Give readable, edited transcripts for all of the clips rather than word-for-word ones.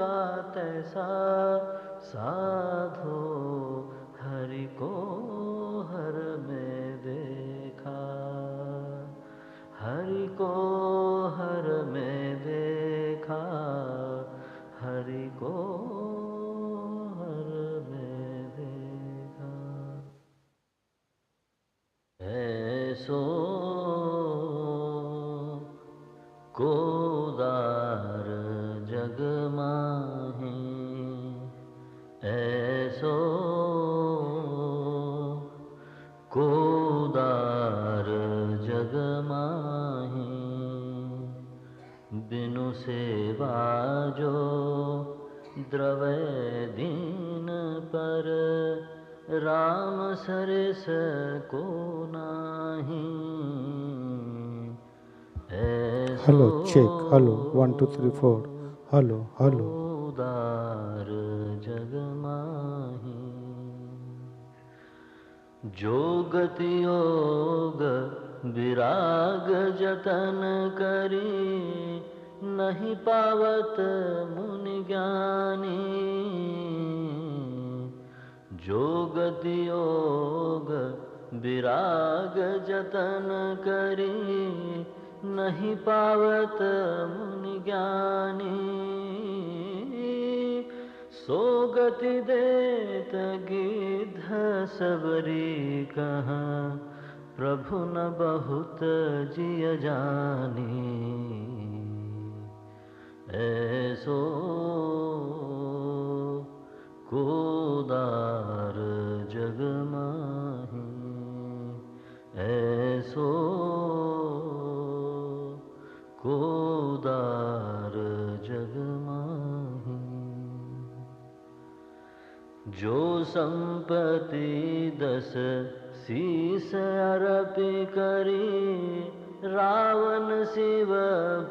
का तैसा साधो, हरि को हर में देखा, हरि को हर में देखा, हरि को हर में देखा। ऐसो को उदार जग माही, ऐसो को उदार जग माही, बिनु सेवा जो द्रवै दीन पर, राम सरिस को नाही। Hello, check. Hello, 1 2 3 4. Hello, hello. उदार जग माही, जो गति योग विराग जतन करी, नहीं पावत मुनि ज्ञानी। जो गति योग विराग जतन करी, नहीं पावत मुनि ज्ञानी। सो गति देत गिद्ध सबरी कहाँ, प्रभु न बहुत जिय जानी। ऐसो को उदार जग माही, ऐसो को उदार जग माही। जो संपत्ति 10 शीस अर्पि करी, रावण शिव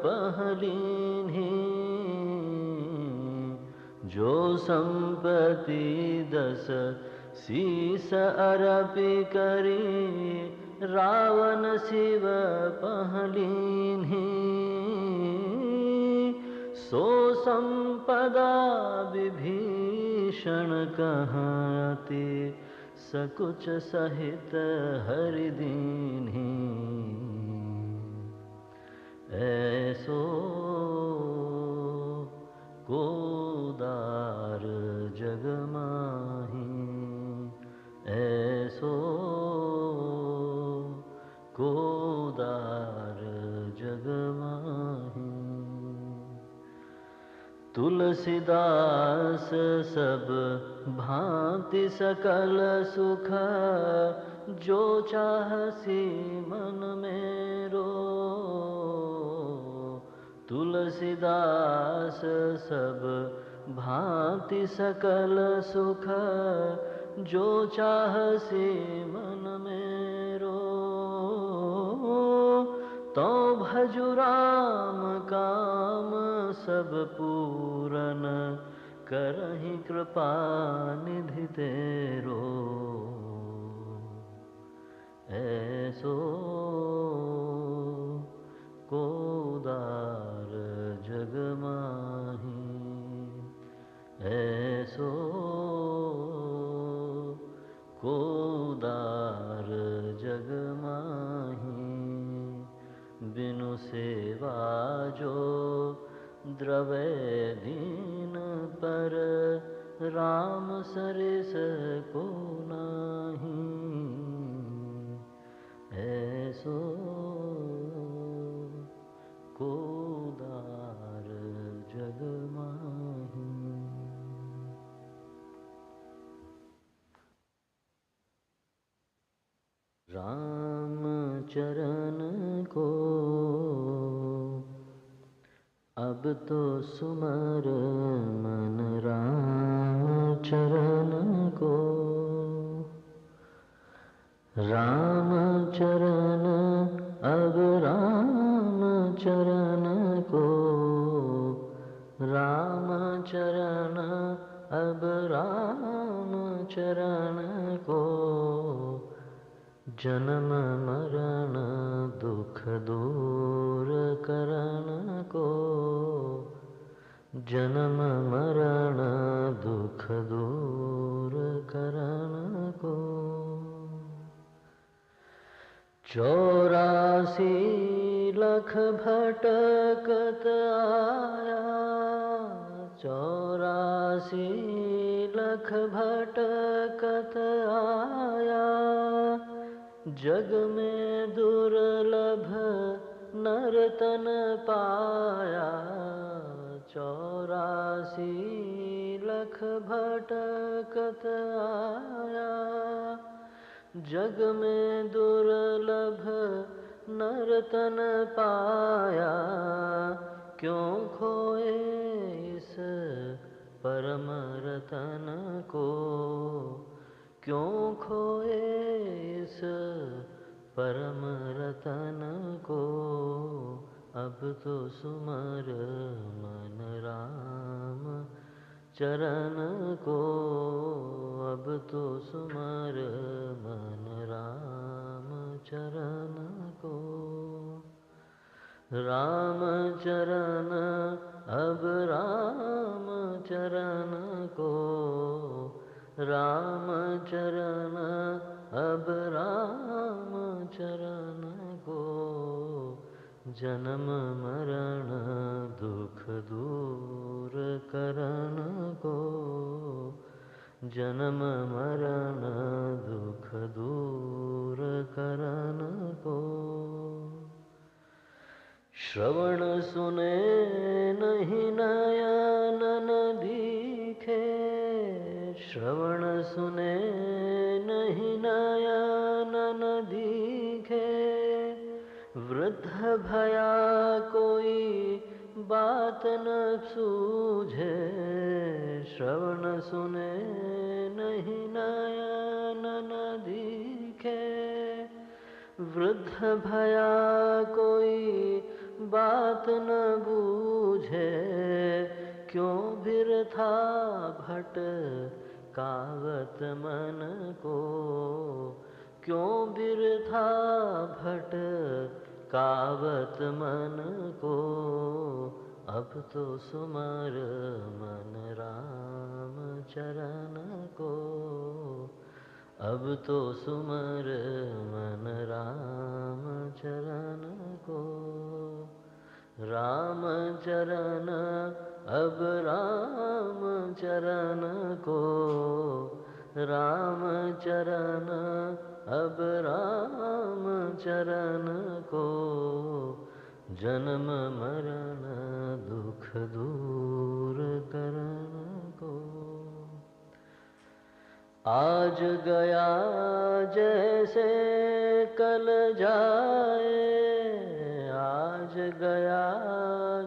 पहलीन्ही। जो संपत्ति 10 शीस अर्पि करी, रावण शिव पहलीन्ही। सो संपदा विभीषण कहती, सकुच सहित हरि दीन्ही। ऐसो को उदार जग माही, ऐसो को उदार जग माही। तुलसीदास सब भांति सकल सुख, जो चाहसी मन मेरो। तुलसीदास सब भांति सकल सुख, जो चाहसी मन मेरो। तो भजु राम काम सब पूरन, करहि कृपा निधि तेरो। ऐसो को उदार जग माही, ऐसो को उदार जग माही। बिनु सेवा जो द्रवै दीन पर, राम सरिस को नाही। ऐसो को उदार जग माही। राम चरण को अब तो सुमर मन, राम चरण को। राम चरण अब राम चरण को, राम चरण अब राम चरण को। जन्म मरण दुख दूर करण को, जन्म मरण लख भटकत आया, 84 लख भटकत आया। जग में दुर्लभ नर्तन पाया, 84 लख भटकत आया। जग में दुर्लभ नर्तन पाया, क्यों खोए इस परम रतन को, क्यों खोए इस परम रतन को। अब तो सुमर मन राम चरण को, अब तो सुमर मन राम चरण को। राम चरण अब राम चरण को, राम चरण अब राम चरण को। जन्म मरण दुख दूर करण को, जन्म मरण दुख दूर करण को। श्रवण सुने नहीं नयन दीखे, श्रवण सुने नहीं नयन दीखे। वृद्ध भया कोई बात न सूझे, श्रवण सुने नहीं नयन दीखे। वृद्ध भया कोई बात न बूझे, क्यों बिरथा भट कावत मन को, क्यों बिरथा भट कावत मन को। अब तो सुमर मन राम चरण को, अब तो सुमर मन राम चरण को। राम चरण अब राम चरण को, राम चरण अब राम चरण को। जन्म मरण दुख दूर करण को। आज गया जैसे कल जाए, आज गया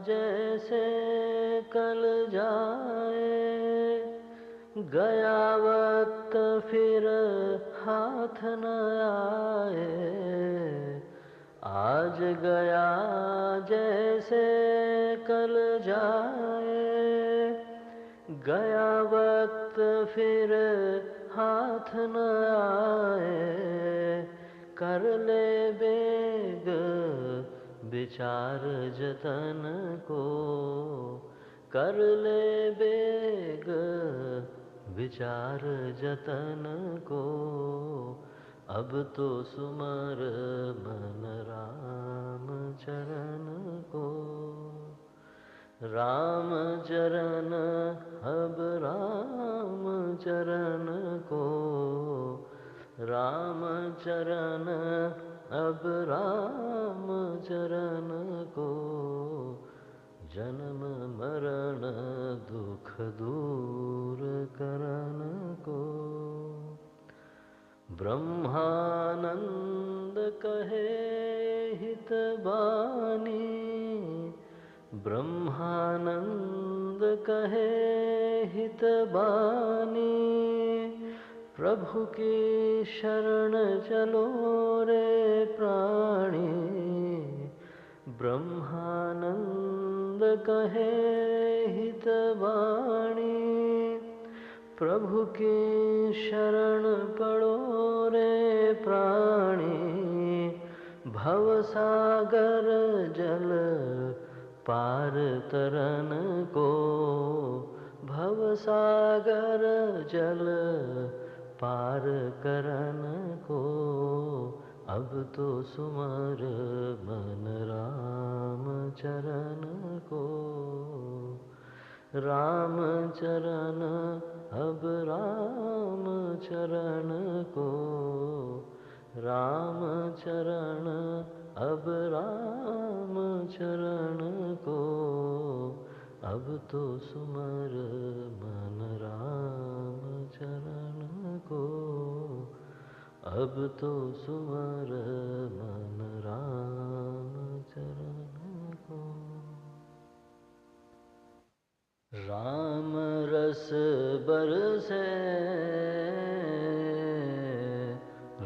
जैसे कल जाए। गया वक्त फिर हाथ न आए, आज गया जैसे कल जाए। गया वक्त फिर हाथ न आए, कर ले बेग विचार जतन को, कर ले बेग विचार जतन को। अब तो सुमर मन राम चरण को, राम चरण अब राम चरण को, राम चरण अब राम चरण को। जन्म मरण दुख दूर करण को। ब्रह्मानंद कहे हित बानी, ब्रह्मानंद कहे हित बानी। प्रभु की शरण चलो रे प्राणी, ब्रह्मानंद कहे हित वाणी। प्रभु की शरण पड़ो रे प्राणी, भवसागर जल पार तरन को, भवसागर जल पार करन को। अब तो सुमर मन राम चरण को, राम चरण अब राम चरण को, राम चरण अब राम चरण को, अब तो सुमर मन राम चरण को, अब तो सुमर मन राम चरण को। राम रस बरसे,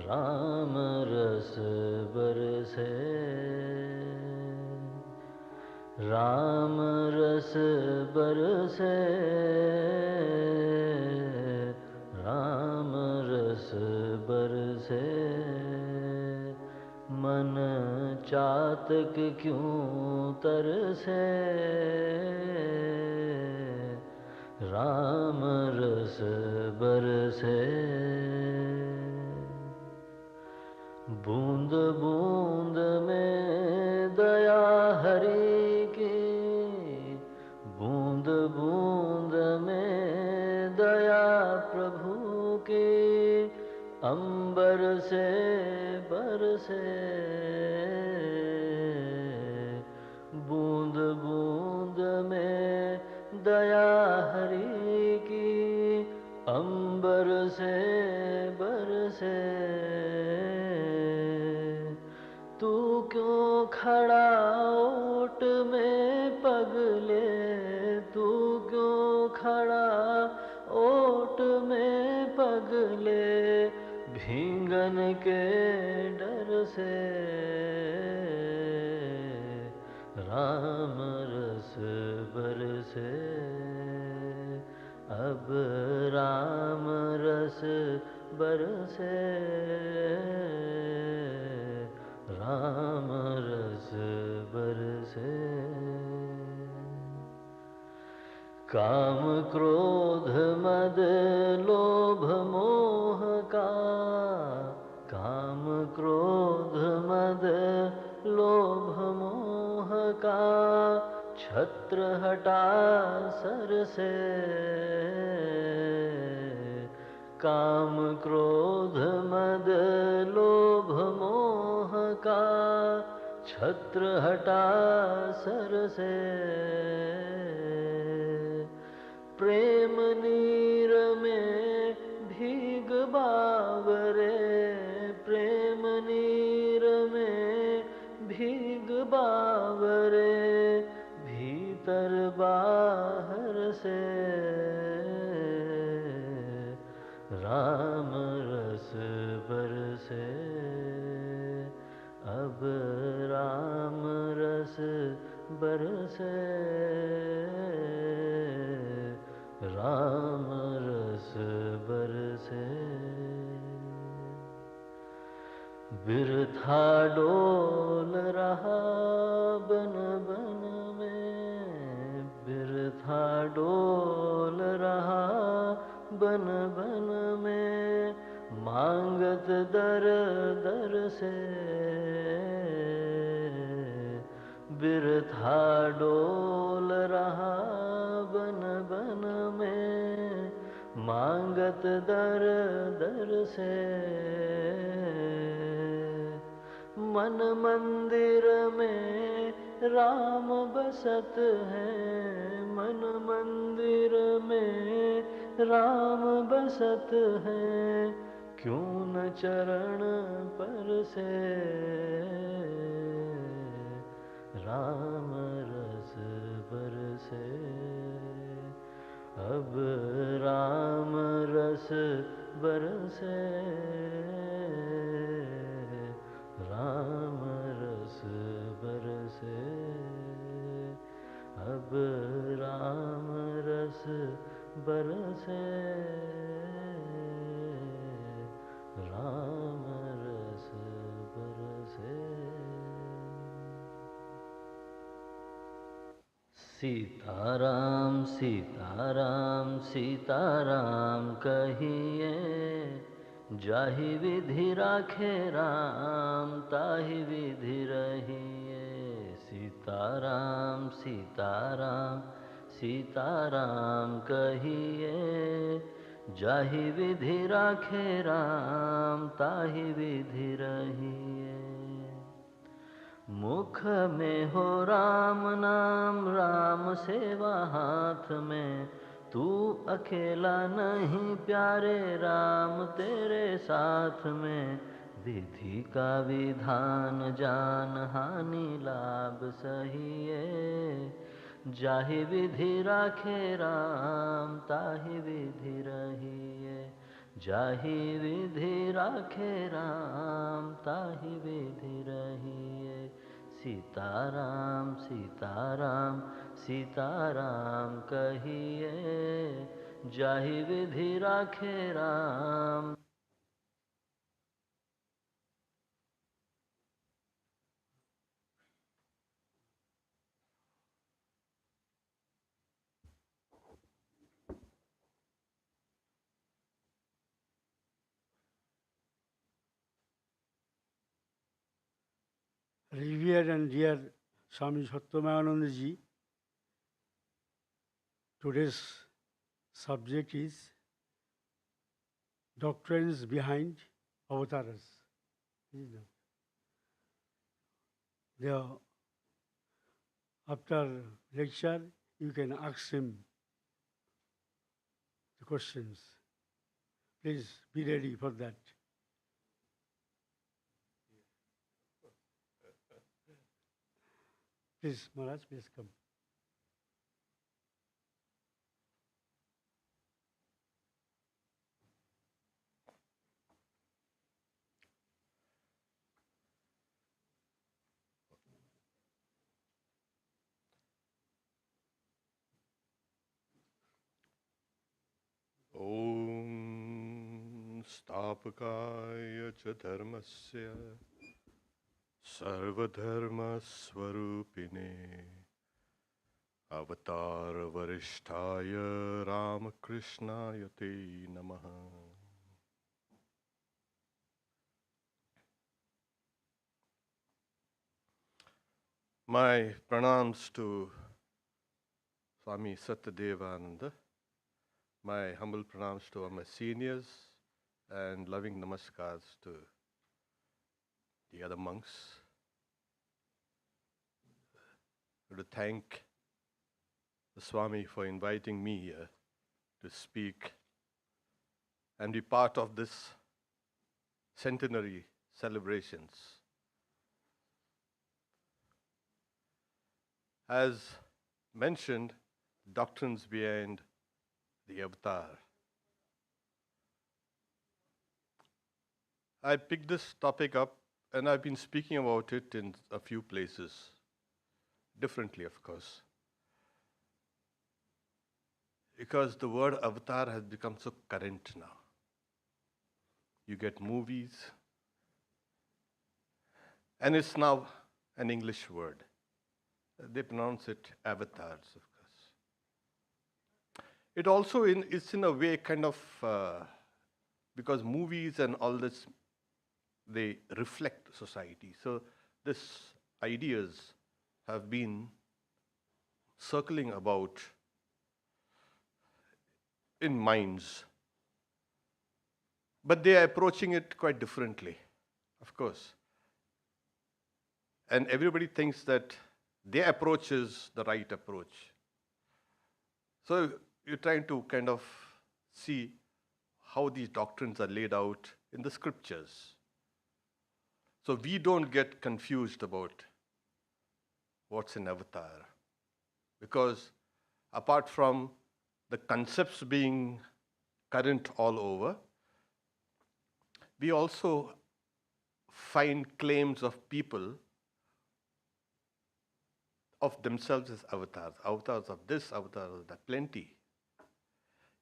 राम रस बरसे, राम रस बरसे, राम रस बरसे, मन चातक क्यों तरसे, राम रस बरसे, बूंद बूंद में दया हरि की, बूंद बूंद में दया प्रभु की, अंबर से बरसे, बूंद बूंद में दया हरि की, अंबर से बरसे, तू क्यों खड़ा ओट में पगले, तू क्यों खड़ा ओट में पगले, भींगन के डर से, राम रस बरसे, अब राम रस बरसे, राम रस बरसे, काम क्रोध मद लोभ मोह का, काम क्रोध मद लोभ मोह का, छत्र हटा सर से, काम क्रोध मद लोभ मोह का, छत्र हटा सर से, प्रेम नीर में भीग बावरे, प्रेम नीर में भीग बावरे, भीतर बाहर से, राम रस बरसे, अब राम रस बरसे, राम रस बरसे, बिरथा डोल रहा बन बन में, बिरथा डोल रहा बन बन में, मांगत दर दर से, बिरथा डोल रहा बन बन में, मांगत दर दर से, मन मंदिर में राम बसत है, मन मंदिर में राम बसत है, क्यों न चरण पर से, राम रस बरसे, अब राम रस बरसे, राम रस बरसे, अब राम रस बरसे, राम रस बरसे। सीताराम सीताराम सीताराम कहिए, जाहि विधि राखे राम ताहि विधि रहिए। सीताराम सीताराम सीताराम कहिए। जाहि विधि राखे राम ताहि विधि रहिए। मुख में हो राम नाम राम सेवा हाथ में। तू अकेला नहीं प्यारे राम तेरे साथ में। विधि का विधान जान हानि लाभ सहिए। जाहि विधि राखे राम ताहि विधि रहिए। जाहि विधि राखे राम ताहि विधि रहिए। सीताराम सीताराम सीताराम कहिए। जाहि विधि राखे Ram. Revered and dear Swami Satyamayananda ji, today's subject is doctrines behind avatars. There, after lecture, you can ask him the questions. Please be ready for that. Please, Maharaj, please come. Om Stapakaya cha dharmasya sarvadharma swarupine avatar varishtaya Ramakrishnaya te namaha. My pranams to Swami Satyadevananda. My humble pranams to all my seniors and loving namaskars to the other monks. I would thank the Swami for inviting me here to speak and be part of this Centenary celebrations. As mentioned, doctrines behind the avatar. I picked this topic up and I've been speaking about it in a few places, differently of course. Because the word avatar has become so current now. You get movies, and it's now an English word. They pronounce it avatars, of course. It also it's in a way kind of, because movies and all this, they reflect society. So these ideas have been circling about in minds. But they are approaching it quite differently, of course. And everybody thinks that their approach is the right approach. So you're trying to kind of see how these doctrines are laid out in the scriptures. So we don't get confused about what's an avatar. Because apart from the concepts being current all over, we also find claims of people of themselves as avatars. Avatars of this, avatars of that, plenty.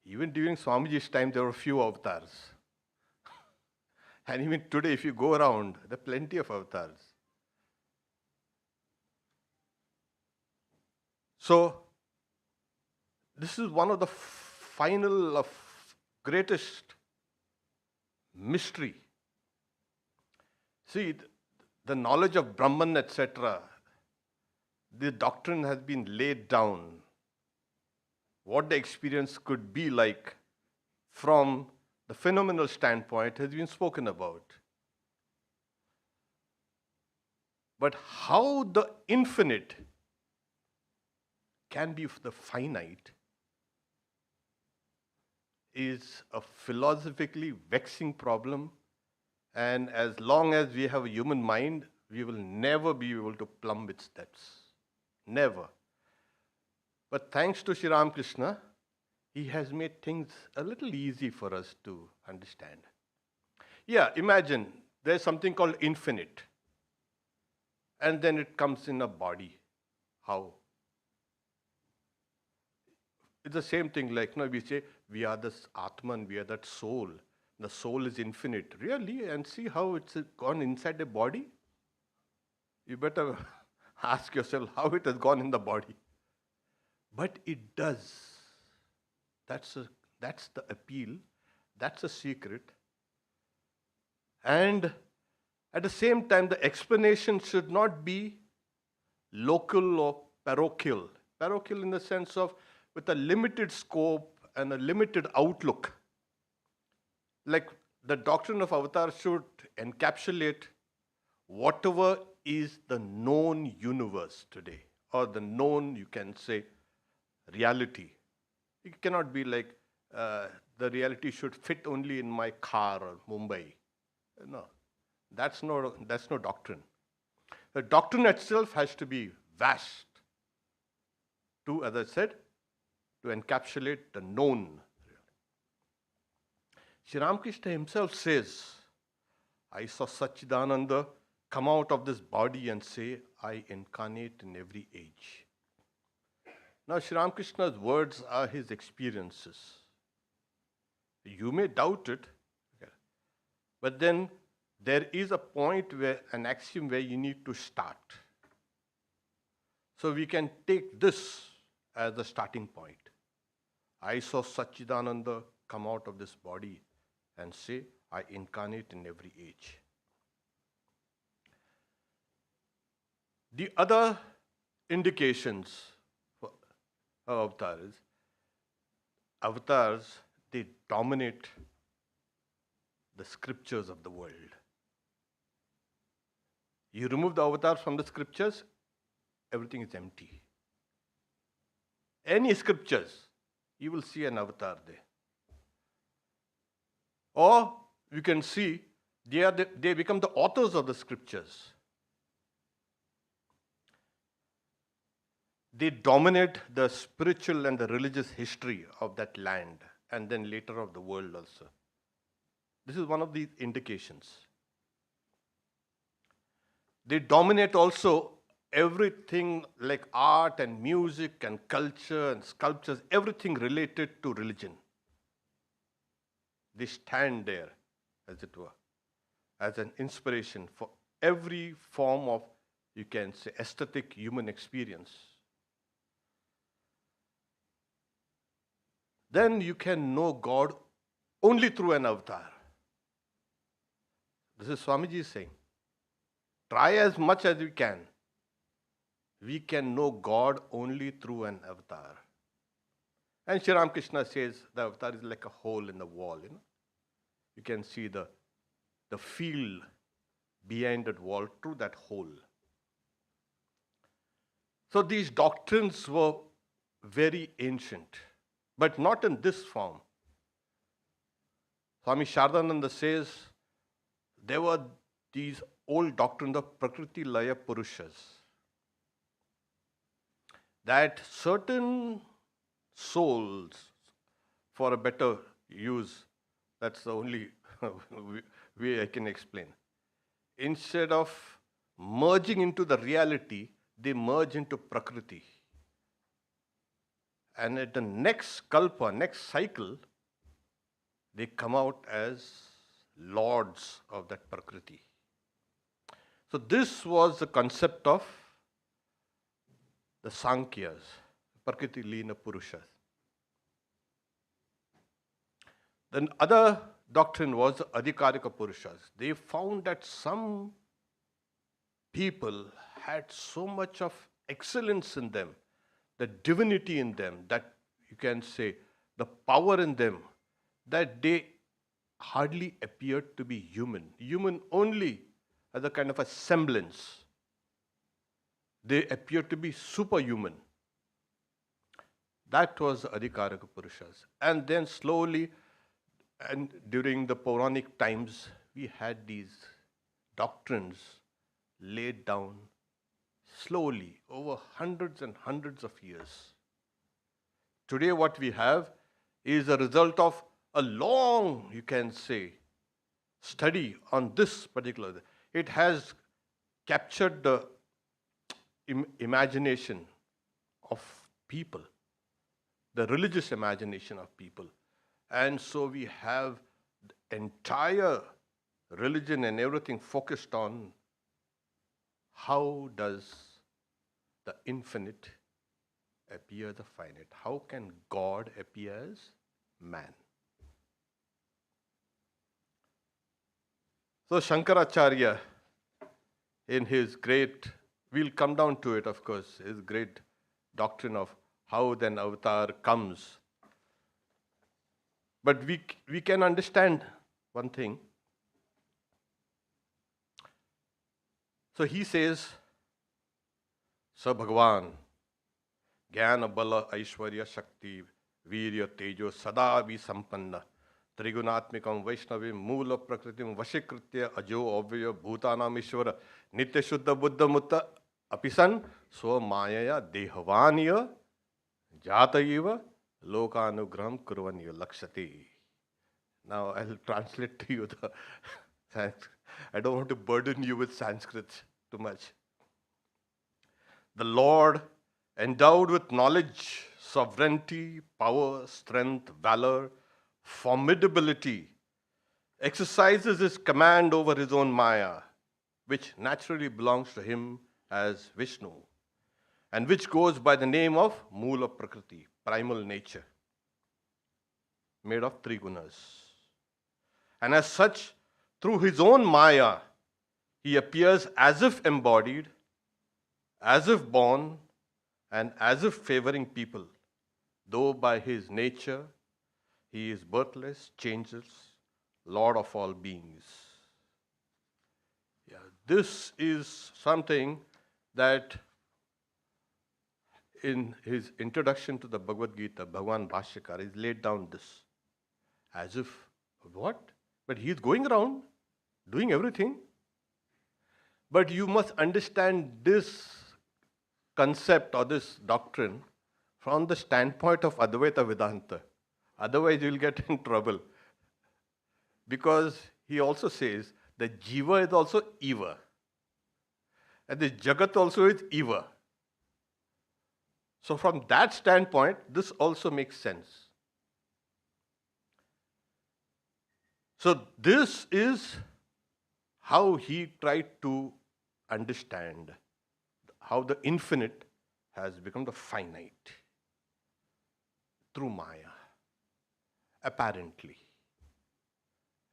Even during Swamiji's time, there were few avatars. And even today, if you go around, there are plenty of avatars. So, this is one of the final of greatest mystery. See, the knowledge of Brahman, etc., the doctrine has been laid down. What the experience could be like from the phenomenal standpoint has been spoken about. But how the infinite can be the finite is a philosophically vexing problem, and as long as we have a human mind, we will never be able to plumb its depths. Never. But thanks to Sri Ramakrishna, he has made things a little easy for us to understand. Yeah, imagine there's something called infinite, and then it comes in a body. How? It's the same thing like, we say, we are this Atman, we are that soul. The soul is infinite. Really? And see how it's gone inside the body? You better ask yourself how it has gone in the body. But it does. That's the appeal. That's a secret. And at the same time, the explanation should not be local or parochial. Parochial in the sense of with a limited scope and a limited outlook. Like the doctrine of avatar should encapsulate whatever is the known universe today, or the known, you can say, reality. It cannot be like the reality should fit only in my car or Mumbai. No, that's no doctrine. The doctrine itself has to be vast to, as I said, to encapsulate the known. Sri Ramakrishna himself says, I saw Sachidananda come out of this body and say, I incarnate in every age. Now, Sri Ramakrishna's words are his experiences. You may doubt it, but then there is a point where, an axiom where you need to start. So we can take this as the starting point. I saw Sachidananda come out of this body and say, I incarnate in every age. The other indications for avatars, they dominate the scriptures of the world. You remove the avatars from the scriptures, everything is empty. Any scriptures, you will see an avatar there. Or you can see they become the authors of the scriptures. They dominate the spiritual and the religious history of that land, and then later of the world also. This is one of the indications. They dominate also everything like art and music and culture and sculptures, everything related to religion. They stand there, as it were, as an inspiration for every form of, you can say, aesthetic human experience. Then you can know God only through an avatar. This is Swamiji saying. Try as much as we can. We can know God only through an avatar. And Sri Ramakrishna says the avatar is like a hole in the wall. You can see the field behind that wall through that hole. So these doctrines were very ancient, but not in this form. Swami Shardananda says there were these old doctrines of Prakriti Laya Purushas, that certain souls, for a better use, that's the only way I can explain. Instead of merging into the reality, they merge into Prakriti. And at the next kalpa, next cycle, they come out as lords of that Prakriti. So this was the concept of the Sankhyas, Prakriti Lina Purushas. Then other doctrine was the Adhikarika Purushas. They found that some people had so much of excellence in them, the divinity in them, that you can say the power in them, that they hardly appeared to be human. Human only as a kind of a semblance. They appeared to be superhuman. That was Adhikarika Purushas. And then slowly, and during the Puranic times, we had these doctrines laid down slowly over hundreds and hundreds of years. Today what we have is a result of a long, you can say, study on this particular. It has captured the imagination of people, the religious imagination of people. And so we have the entire religion and everything focused on how does the infinite appear the finite? How can God appear as man? So Shankaracharya, in his great, we'll come down to it of course, his great doctrine of how then avatar comes. But we can understand one thing. So he says, Sa Bhagavan, Jnana Bala Aishwarya Shakti Virya Tejo Sada Visampanna Trigunatmikam Vaishnavim Moola Prakritim Vashikritya Ajo Avya Bhutanam Ishvara Nitya Shuddha Buddha Mutta Apisan Swa Mayaya Dehavaniya Jatayiva Lokanugram Kurvaniya Lakshati. Now I'll translate to you the Sanskrit. I don't want to burden you with Sanskrit too much. The Lord, endowed with knowledge, sovereignty, power, strength, valor, formidability, exercises his command over his own Maya, which naturally belongs to him as Vishnu, and which goes by the name of Moola Prakriti, primal nature, made of three gunas. And as such, through his own Maya, he appears as if embodied, as if born, and as if favoring people, though by his nature he is birthless, changeless, Lord of all beings. Yeah, this is something that in his introduction to the Bhagavad Gita, Bhagavan Bhashyakar is laid down this. As if, what? But he is going around doing everything. But you must understand this concept or this doctrine from the standpoint of Advaita Vedanta. Otherwise, you will get in trouble. Because he also says that Jiva is also Eva. And the Jagat also is Eva. So from that standpoint, this also makes sense. So this is how he tried to understand how the infinite has become the finite through Maya, apparently.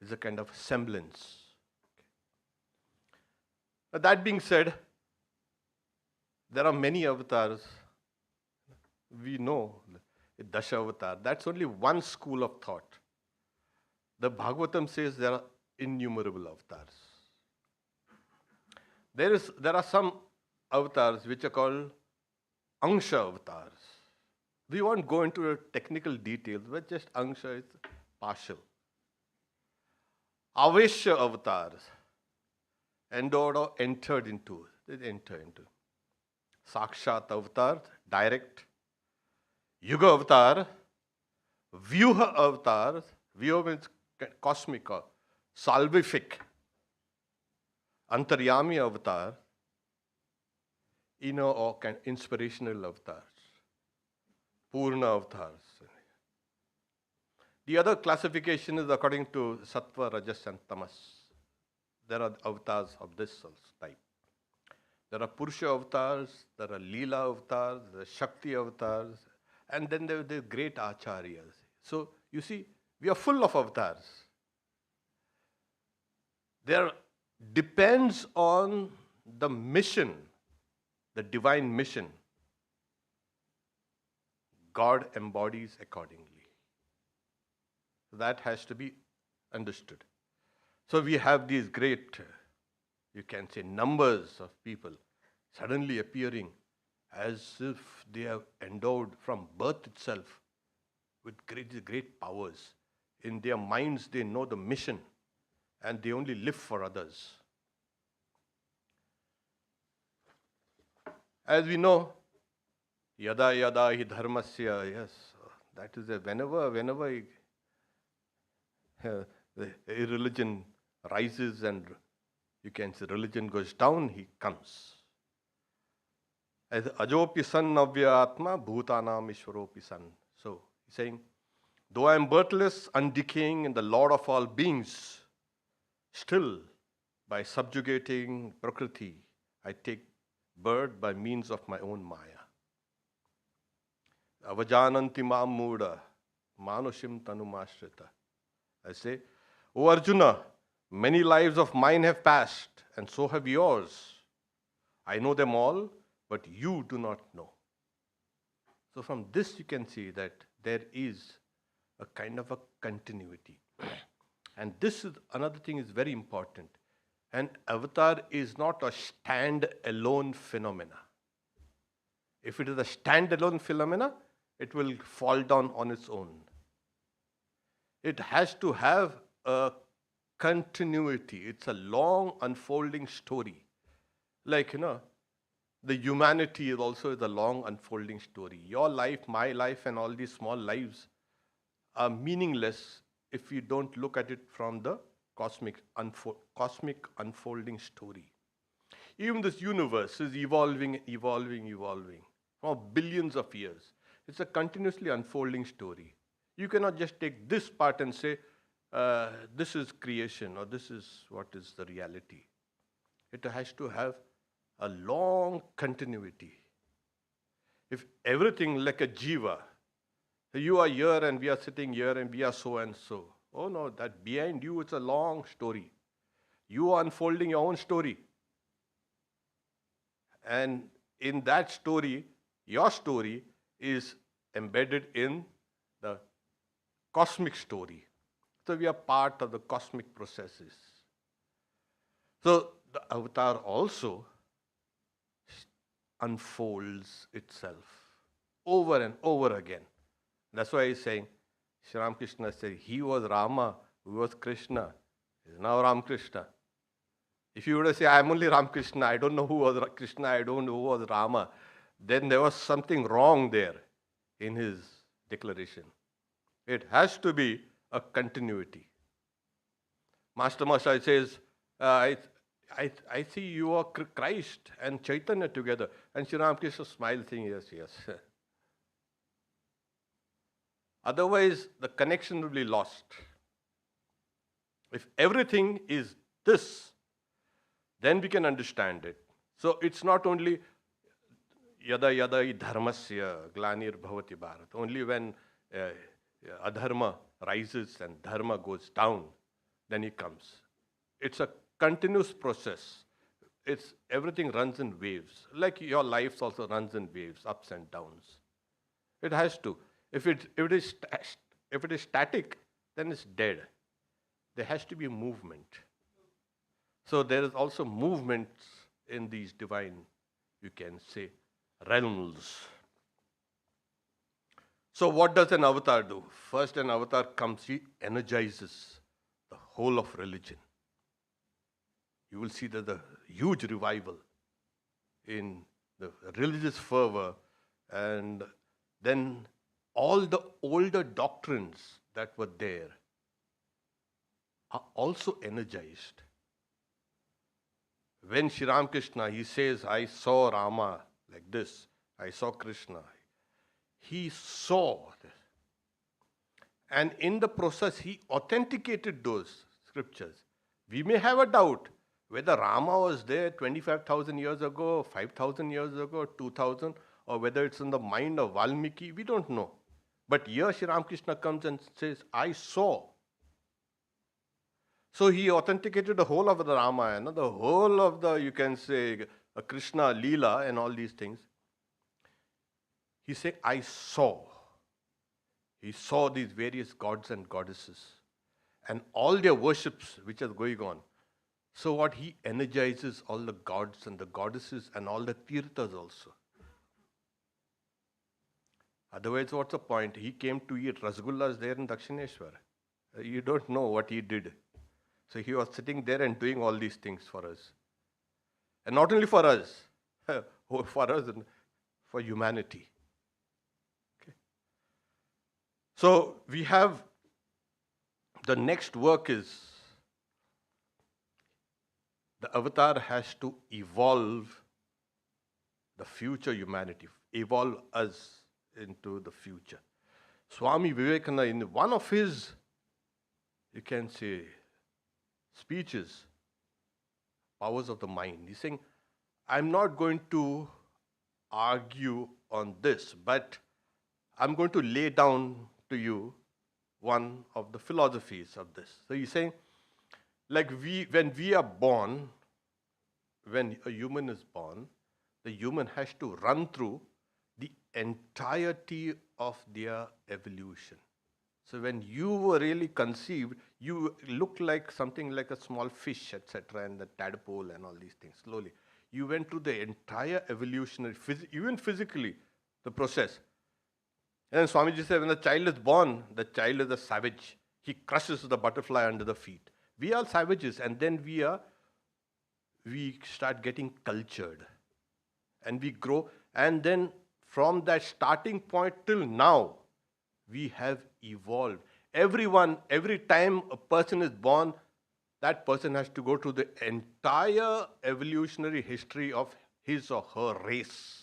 It's a kind of semblance. Now, that being said, there are many avatars. We know Dasha avatar. That's only one school of thought. The Bhagavatam says there are innumerable avatars. There are some avatars which are called Angsha avatars. We won't go into the technical details, but just Angsha is partial. Aveshya avatars, endowed or entered into. They enter into. Sakshat avatar, direct. Yuga avatar, Vyuha avatar. Vyuha means cosmic or salvific. Antaryami avatar, inner or inspirational avatars. Purna avatars. The other classification is according to Sattva, Rajas and Tamas. There are avatars of this type. There are Purusha avatars, there are Leela avatars, there are Shakti avatars, and then there are the great Acharyas. So, you see, we are full of avatars. there depends on the mission, the divine mission. God embodies accordingly. That has to be understood. So we have these great, you can say, numbers of people suddenly appearing as if they are endowed from birth itself with great powers. In their minds, they know the mission and they only live for others. As we know, yada yada hi dharmasya, yes, that is whenever a religion rises and you can say religion goes down, he comes. As ajopi san navya atma bhutanam ishwaropi san. So he's saying, though I am birthless, undecaying, and the Lord of all beings, still by subjugating Prakriti, I take birth by means of my own Maya. Avajananti mam muda manushim tanumashrita. I say, O Arjuna, many lives of mine have passed, and so have yours. I know them all, but you do not know. So from this you can see that there is a kind of a continuity. And this is another thing is very important. An avatar is not a stand-alone phenomena. If it is a stand-alone phenomena, it will fall down on its own. It has to have a continuity. It's a long unfolding story. Like, the humanity is also a long unfolding story. Your life, my life, and all these small lives are meaningless if you don't look at it from the cosmic unfolding story. Even this universe is evolving for billions of years. It's a continuously unfolding story. You cannot just take this part and say, this is creation or this is what is the reality. It has to have a long continuity. If everything like a jiva, you are here and we are sitting here and we are so and so. Oh no, that behind you it's a long story. You are unfolding your own story. And in that story, your story is embedded in the cosmic story. So we are part of the cosmic processes. So the avatar also unfolds itself over and over again. That's why he's saying, Sri Ramakrishna said, he was Rama, who was Krishna, is now Ramakrishna. If you were to say, I'm only Ramakrishna, I don't know who was Krishna, I don't know who was Rama, then there was something wrong there in his declaration. It has to be a continuity. Master Masai says, I see you are Christ and Chaitanya together. And Sri Ramakrishna smiled, saying, yes, yes. Otherwise, the connection will be lost. If everything is this, then we can understand it. So it's not only yada yada hi dharmasya glanir bhavati bharat. Only when adharma rises and dharma goes down, then he comes. It's a continuous process. Everything runs in waves. Like your life also runs in waves, ups and downs. It has to. If it is static, then it's dead. There has to be movement. So there is also movement in these divine, you can say, realms. So what does an avatar do? First, an avatar comes, he energizes the whole of religion. You will see that the huge revival in the religious fervor, and then all the older doctrines that were there are also energized. When Sri Ramakrishna, he says, I saw Rama like this, I saw Krishna. He saw this. And in the process, he authenticated those scriptures. We may have a doubt whether Rama was there 25,000 years ago, 5,000 years ago, 2,000, or whether it's in the mind of Valmiki, we don't know. But here Sri Ramakrishna comes and says, I saw. So he authenticated the whole of the Ramayana, the whole of the, you can say, Krishna, Leela, and all these things. He said, I saw. He saw these various gods and goddesses and all their worships which are going on. So what he energizes all the gods and the goddesses and all the tirthas also. Otherwise, what's the point? He came to eat rasgullas there in Dakshineshwar. You don't know what he did. So he was sitting there and doing all these things for us. And not only for us, for us and for humanity. Okay. So we have, the next work is, the avatar has to evolve the future humanity, evolve us into the future. Swami Vivekananda, in one of his, you can say, speeches, Powers of the Mind, he's saying, I'm not going to argue on this, but I'm going to lay down to you one of the philosophies of this. So he's saying, like when we are born, when a human is born, the human has to run through the entirety of their evolution. So when you were really conceived, you look like something like a small fish, etc., and the tadpole and all these things. Slowly, you went through the entire evolutionary, even physically, the process. And then Swamiji said, when the child is born, the child is a savage. He crushes the butterfly under the feet. We are savages, and then we start getting cultured, and we grow, and then from that starting point till now, we have evolved. Everyone, every time a person is born, that person has to go through the entire evolutionary history of his or her race,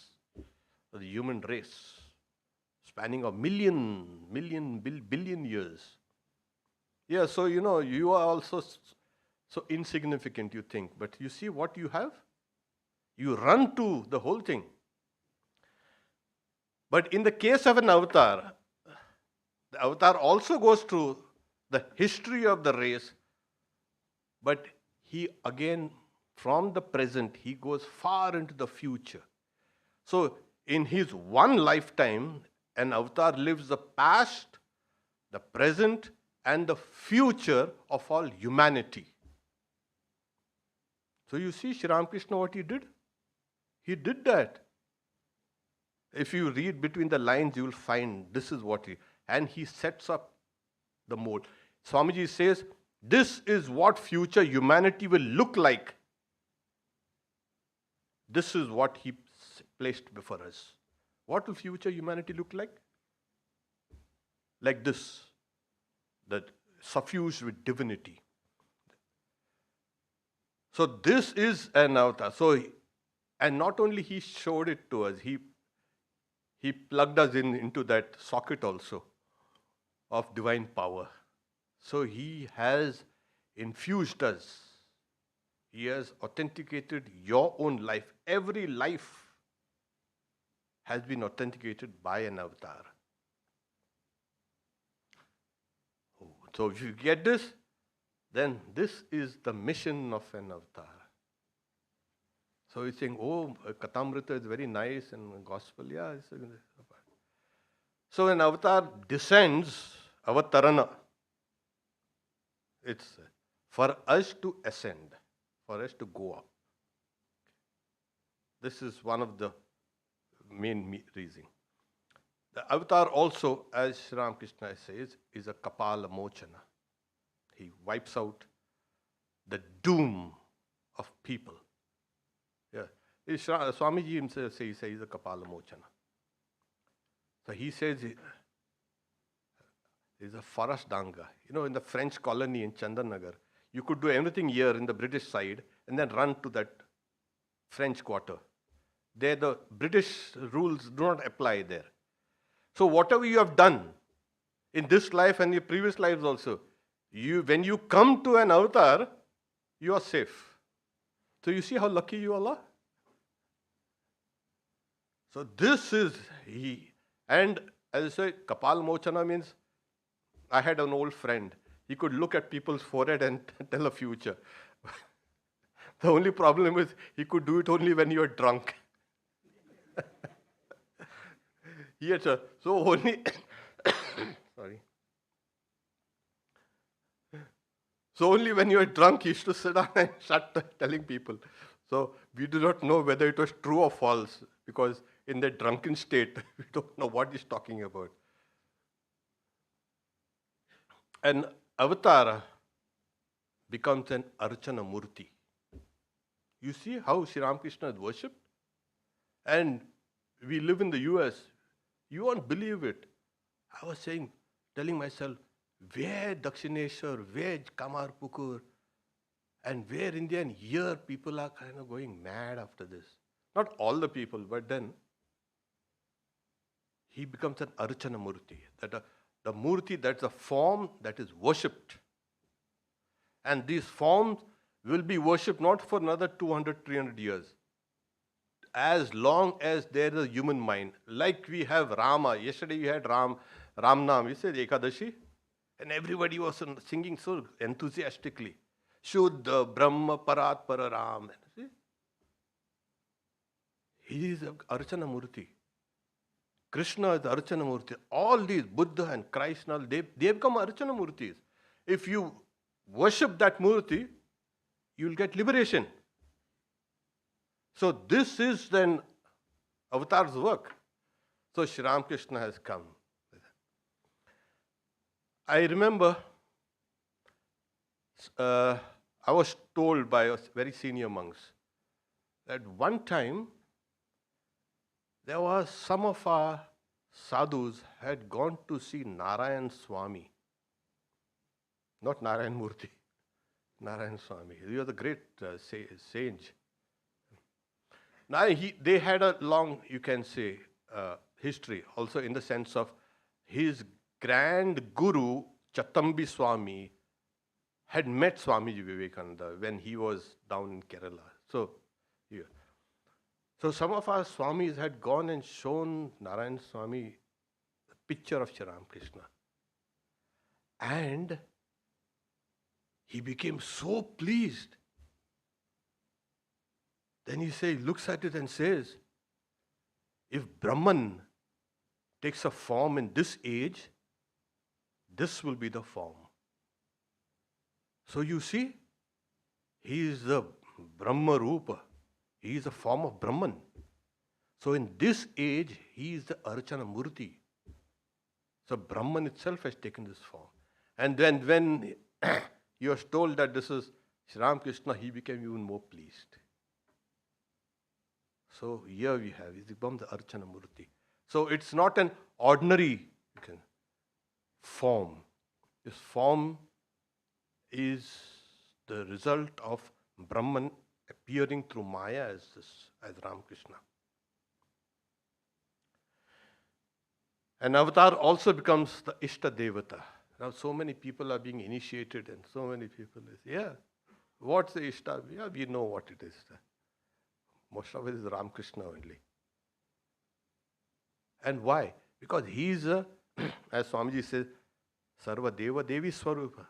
the human race, spanning a billion years. Yeah, so you are also so insignificant, you think, but you see what you have? You run to the whole thing. But in the case of an avatar, the avatar also goes through the history of the race, but he again, from the present, he goes far into the future. So in his one lifetime, an avatar lives the past, the present, and the future of all humanity. So you see, Sri Ramakrishna, what he did? He did that. If you read between the lines, you will find this is what and he sets up the mold. Swamiji says, this is what future humanity will look like. This is what he placed before us. What will future humanity look like? Like this, that suffused with divinity. So this is an avatar. So, and not only he showed it to us, he plugged us into that socket also of divine power. So he has infused us. He has authenticated your own life. Every life has been authenticated by an avatar. So if you get this, then this is the mission of an avatar. So he's saying, oh, Katamrita is very nice and gospel, yeah. So when avatar descends, avatarana, it's for us to ascend, for us to go up. This is one of the main reasons. The avatar also, as Sri Ramakrishna says, is a kapala mochana. He wipes out the doom of people. Yeah. Swamiji himself says he's a kapala mochana. So he says he's a forest danga. In the French colony in Chandanagar, you could do everything here in the British side and then run to that French quarter. There the British rules do not apply there. So whatever you have done in this life and your previous lives also, when you come to an avatar, you are safe. So you see how lucky you all are? So this is he. And as I say, Kapal Mochana means, I had an old friend. He could look at people's forehead and tell a future. The only problem is he could do it only when you are drunk. Yes, sir. So only sorry. So only when you are drunk, he used to sit down and start telling people. So we do not know whether it was true or false, because in the drunken state, we don't know what he's talking about. An avatar becomes an Archana Murti. You see how Sri Ramakrishna is worshipped? And we live in the US. You won't believe it. I was telling myself, where Dakshineshwar, where Kamarpukur, and where India, and here people are kind of going mad after this. Not all the people, but then he becomes an Archana Murti. The Murti, that's a form that is worshipped. And these forms will be worshipped not for another 200, 300 years. As long as there is a human mind. Like we have Rama. Yesterday we had Ram Nam. You said Ekadashi. And everybody was singing so enthusiastically. Shuddha Brahma Parat Para Ram. See? He is Archana Murti. Krishna is Archana Murti. All these, Buddha and Christ, and all, they become Archana Murtis. If you worship that Murti, you will get liberation. So this is then Avatar's work. So Sri Ramakrishna has come. I remember I was told by very senior monks that one time there was some of our sadhus had gone to see Narayan Swami. Not Narayan Murti, Narayan Swami. He was a great sage. Now they had a long, you can say, history, also in the sense of his grand guru, Chattambi Swami, had met Swamiji Vivekananda when he was down in Kerala. So some of our Swamis had gone and shown Narayan Swami the picture of Sri Ramakrishna. And he became so pleased. Then he looks at it and says, if Brahman takes a form in this age, this will be the form. So you see, he is the Brahma Rupa. He is a form of Brahman. So in this age, he is the Archana Murti. So Brahman itself has taken this form. And then when he was told that this is Sri Ramakrishna, he became even more pleased. So here we have, he's become the Archana Murti. So it's not an ordinary form. This form is the result of Brahman appearing through Maya as Ramakrishna. An avatar also becomes the Ishta Devata. Now so many people are being initiated and so many people say, what's the Ishta? Yeah, we know what it is. Most of it is Ramakrishna only. And why? Because he is as Swamiji says, Sarva Deva Devi Swarupa.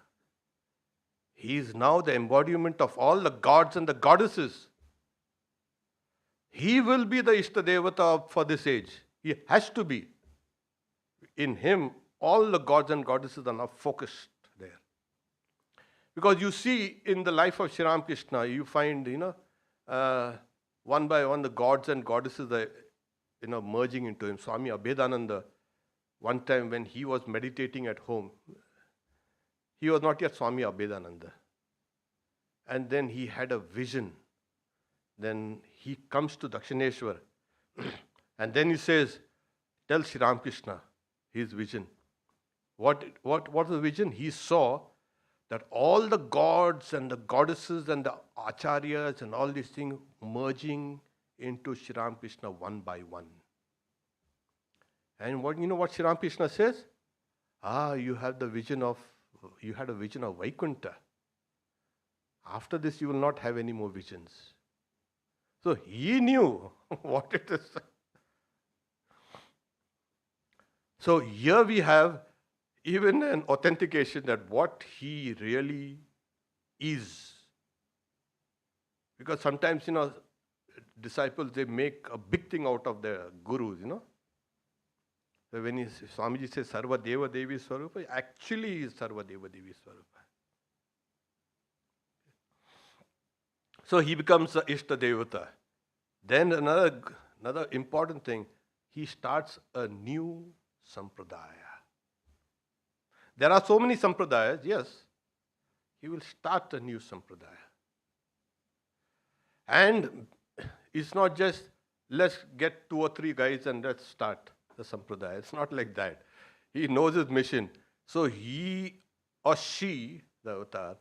He is now the embodiment of all the gods and the goddesses. He will be the Ishta Devata for this age. He has to be. In him, all the gods and goddesses are now focused there. Because you see in the life of Sri Ramakrishna, you find, one by one the gods and goddesses are, merging into him. Swami Abhedananda, one time when he was meditating at home, he was not yet Swami Abhedananda. And then he had a vision. Then he comes to Dakshineshwar. And then he says, tell Sri Ramakrishna his vision. What was the vision? He saw that all the gods and the goddesses and the acharyas and all these things merging into Sri Ramakrishna one by one. And what Sri Ramakrishna says? You had a vision of Vaikuntha. After this, you will not have any more visions. So he knew what it is. So here we have even an authentication that what he really is. Because sometimes, disciples, they make a big thing out of their gurus, So when Swamiji says Sarva Deva Devi Swarupa, actually is Sarva Deva Devi Swarupa. So he becomes the Ishta Devata. Then another important thing, he starts a new sampradaya. There are so many sampradayas, yes. He will start a new sampradaya. And it's not just, let's get 2 or 3 guys and let's start the sampradaya. It's not like that. He knows his mission. So he or she, the avatar,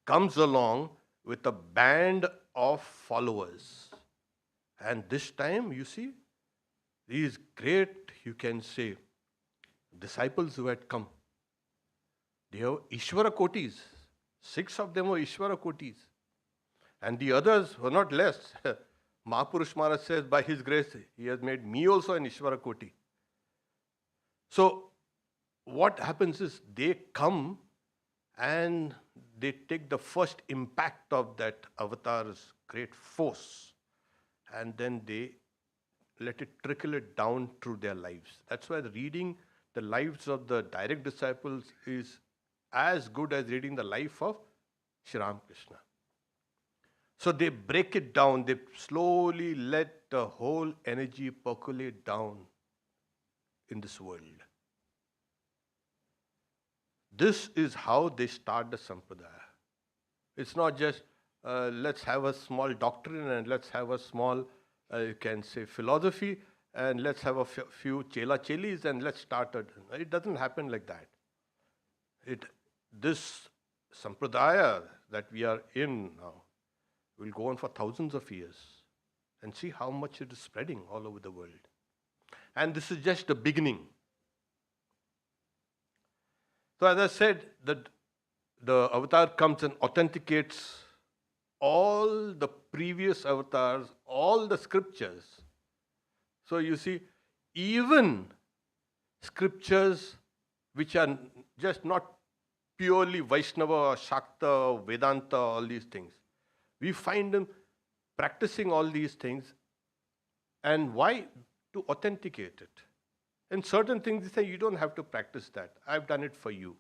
comes along with a band of followers. And this time, you see, these great, you can say, disciples who had come, they are Ishvara Kotis. 6 of them were Ishvara Kotis. And the others were not less. Mahapurush Maharaj says, by his grace, he has made me also an Ishvara Koti. So, what happens is, they come and they take the first impact of that avatar's great force, and then they let it trickle it down through their lives. That's why reading the lives of the direct disciples is as good as reading the life of Sri Ramakrishna. So they break it down, they slowly let the whole energy percolate down in this world. This is how they start the sampradaya. It's not just, let's have a small doctrine and let's have a small, you can say, philosophy, and let's have a few chela-chelis and let's start it. It doesn't happen like that. This sampradaya that we are in now will go on for thousands of years, and see how much it is spreading all over the world. And this is just the beginning. So as I said, the avatar comes and authenticates all the previous avatars, all the scriptures. So you see, even scriptures which are just not purely Vaishnava or Shakta or Vedanta, all these things, we find them practicing all these things. And why? To authenticate it. And certain things, they say, you don't have to practice that. I've done it for you.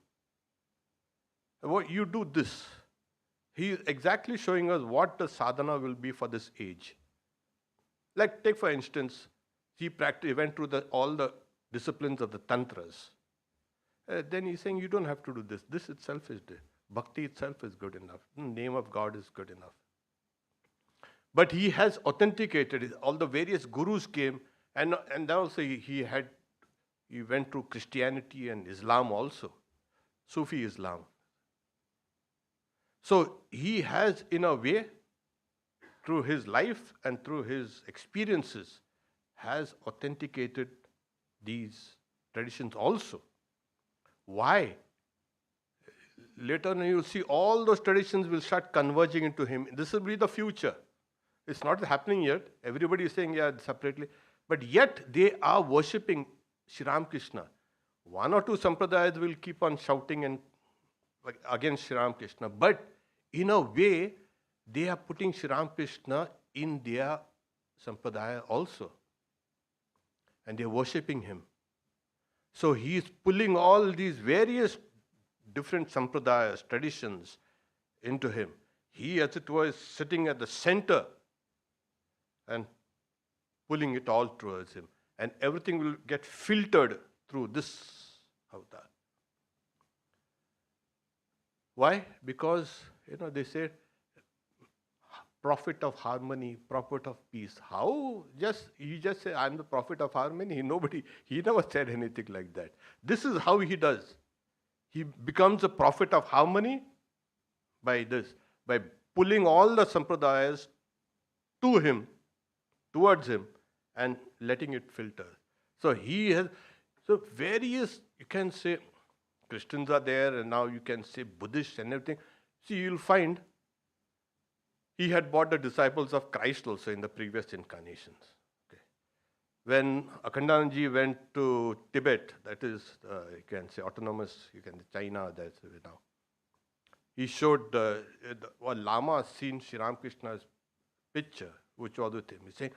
What you do this. He is exactly showing us what the sadhana will be for this age. Like, take for instance, he went through all the disciplines of the tantras. Then he's saying, you don't have to do this. This itself is there. Bhakti itself is good enough. The name of God is good enough. But he has authenticated it. All the various gurus came, and also he went through Christianity and Islam also, Sufi Islam. So he has, in a way, through his life and through his experiences, has authenticated these traditions also. Why? Later on you'll see all those traditions will start converging into him. This will be the future. It's not happening yet. Everybody is saying, yeah, separately. But yet they are worshipping Sri Ramakrishna. 1 or 2 sampradayas will keep on shouting and against Sri Ramakrishna. But in a way, they are putting Sri Ramakrishna in their sampradaya also. And they are worshipping him. So he is pulling all these various different sampradayas, traditions into him. He, as it were, is sitting at the center and pulling it all towards him. And everything will get filtered through this avatar. Why? Because, they say, prophet of harmony, prophet of peace. How? You just say, I'm the prophet of harmony? He never said anything like that. This is how he does. He becomes a prophet of harmony by this, by pulling all the sampradayas to him, towards him, and letting it filter. So he has, various, you can say, Christians are there, and now you can say Buddhists and everything. See, you'll find he had brought the disciples of Christ also in the previous incarnations. Okay. when Akhandanji went to Tibet, that is, you can say autonomous, you can say China, that's now. He showed, one Lama seen Sri Ramakrishna's picture, which was with him. He's saying,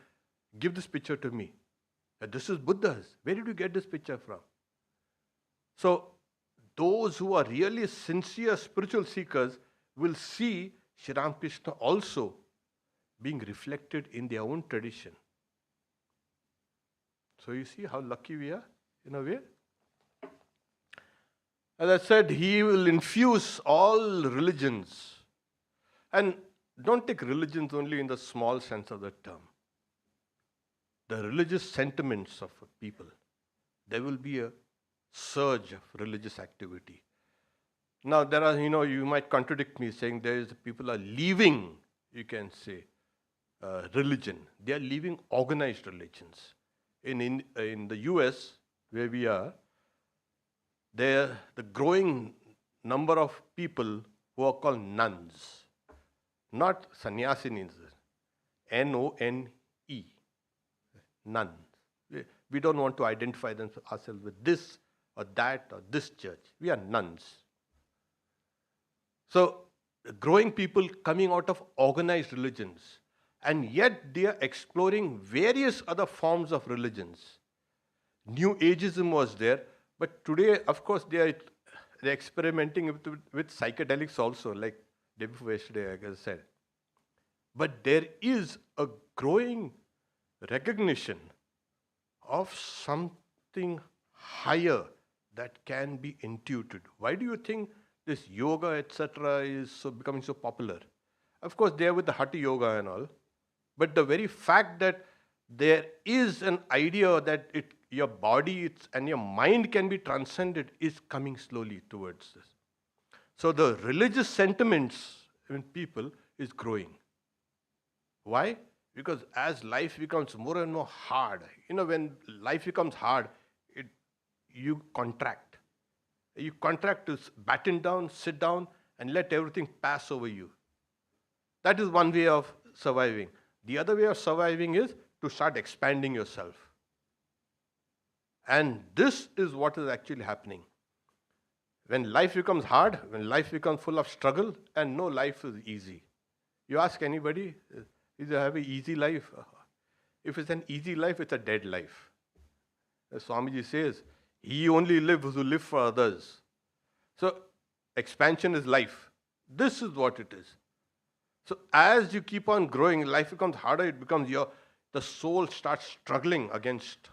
give this picture to me. This is Buddha's. Where did you get this picture from? So, those who are really sincere spiritual seekers will see Sri Ramakrishna also being reflected in their own tradition. So you see how lucky we are, in a way. As I said, he will infuse all religions. And don't take religions only in the small sense of the term. The religious sentiments of people. There will be a surge of religious activity. Now, there are, you might contradict me saying people are leaving, you can say, religion. They are leaving organized religions. In the US, where we are, there the growing number of people who are called nuns, not sannyasinis, N-O-N-E, nuns. We don't want to identify ourselves with this or that or this church. We are nuns. So, growing people coming out of organized religions, and yet they are exploring various other forms of religions. New Ageism was there, but today, of course, they're experimenting with psychedelics also, like day before yesterday, like I said. But there is a growing recognition of something higher that can be intuited. Why do you think this yoga, etc., is becoming so popular? Of course, they are with the Hatha yoga and all. But the very fact that there is an idea that your body and your mind can be transcended is coming slowly towards this. So the religious sentiments in people is growing. Why? Because as life becomes more and more hard, when life becomes hard, you contract. You contract to batten down, sit down, and let everything pass over you. That is one way of surviving. The other way of surviving is to start expanding yourself. And this is what is actually happening. When life becomes hard, when life becomes full of struggle, and no life is easy. You ask anybody, do they have an easy life? If it's an easy life, it's a dead life. As Swamiji says, he only lives who live for others. So, expansion is life. This is what it is. So as you keep on growing, life becomes harder, it becomes the soul starts struggling against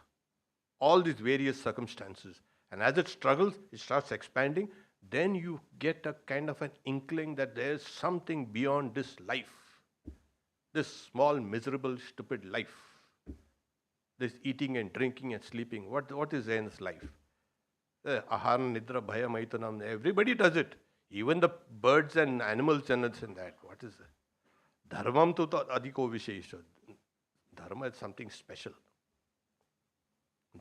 all these various circumstances. And as it struggles, it starts expanding, then you get a kind of an inkling that there's something beyond this life. This small, miserable, stupid life. This eating and drinking and sleeping. What is there in this life? Ahara, nidra, bhaya, maitanam. Everybody does it. Even the birds and animals and this and that. What is that? Dharmam tu adhiko vishesha. Dharma is something special.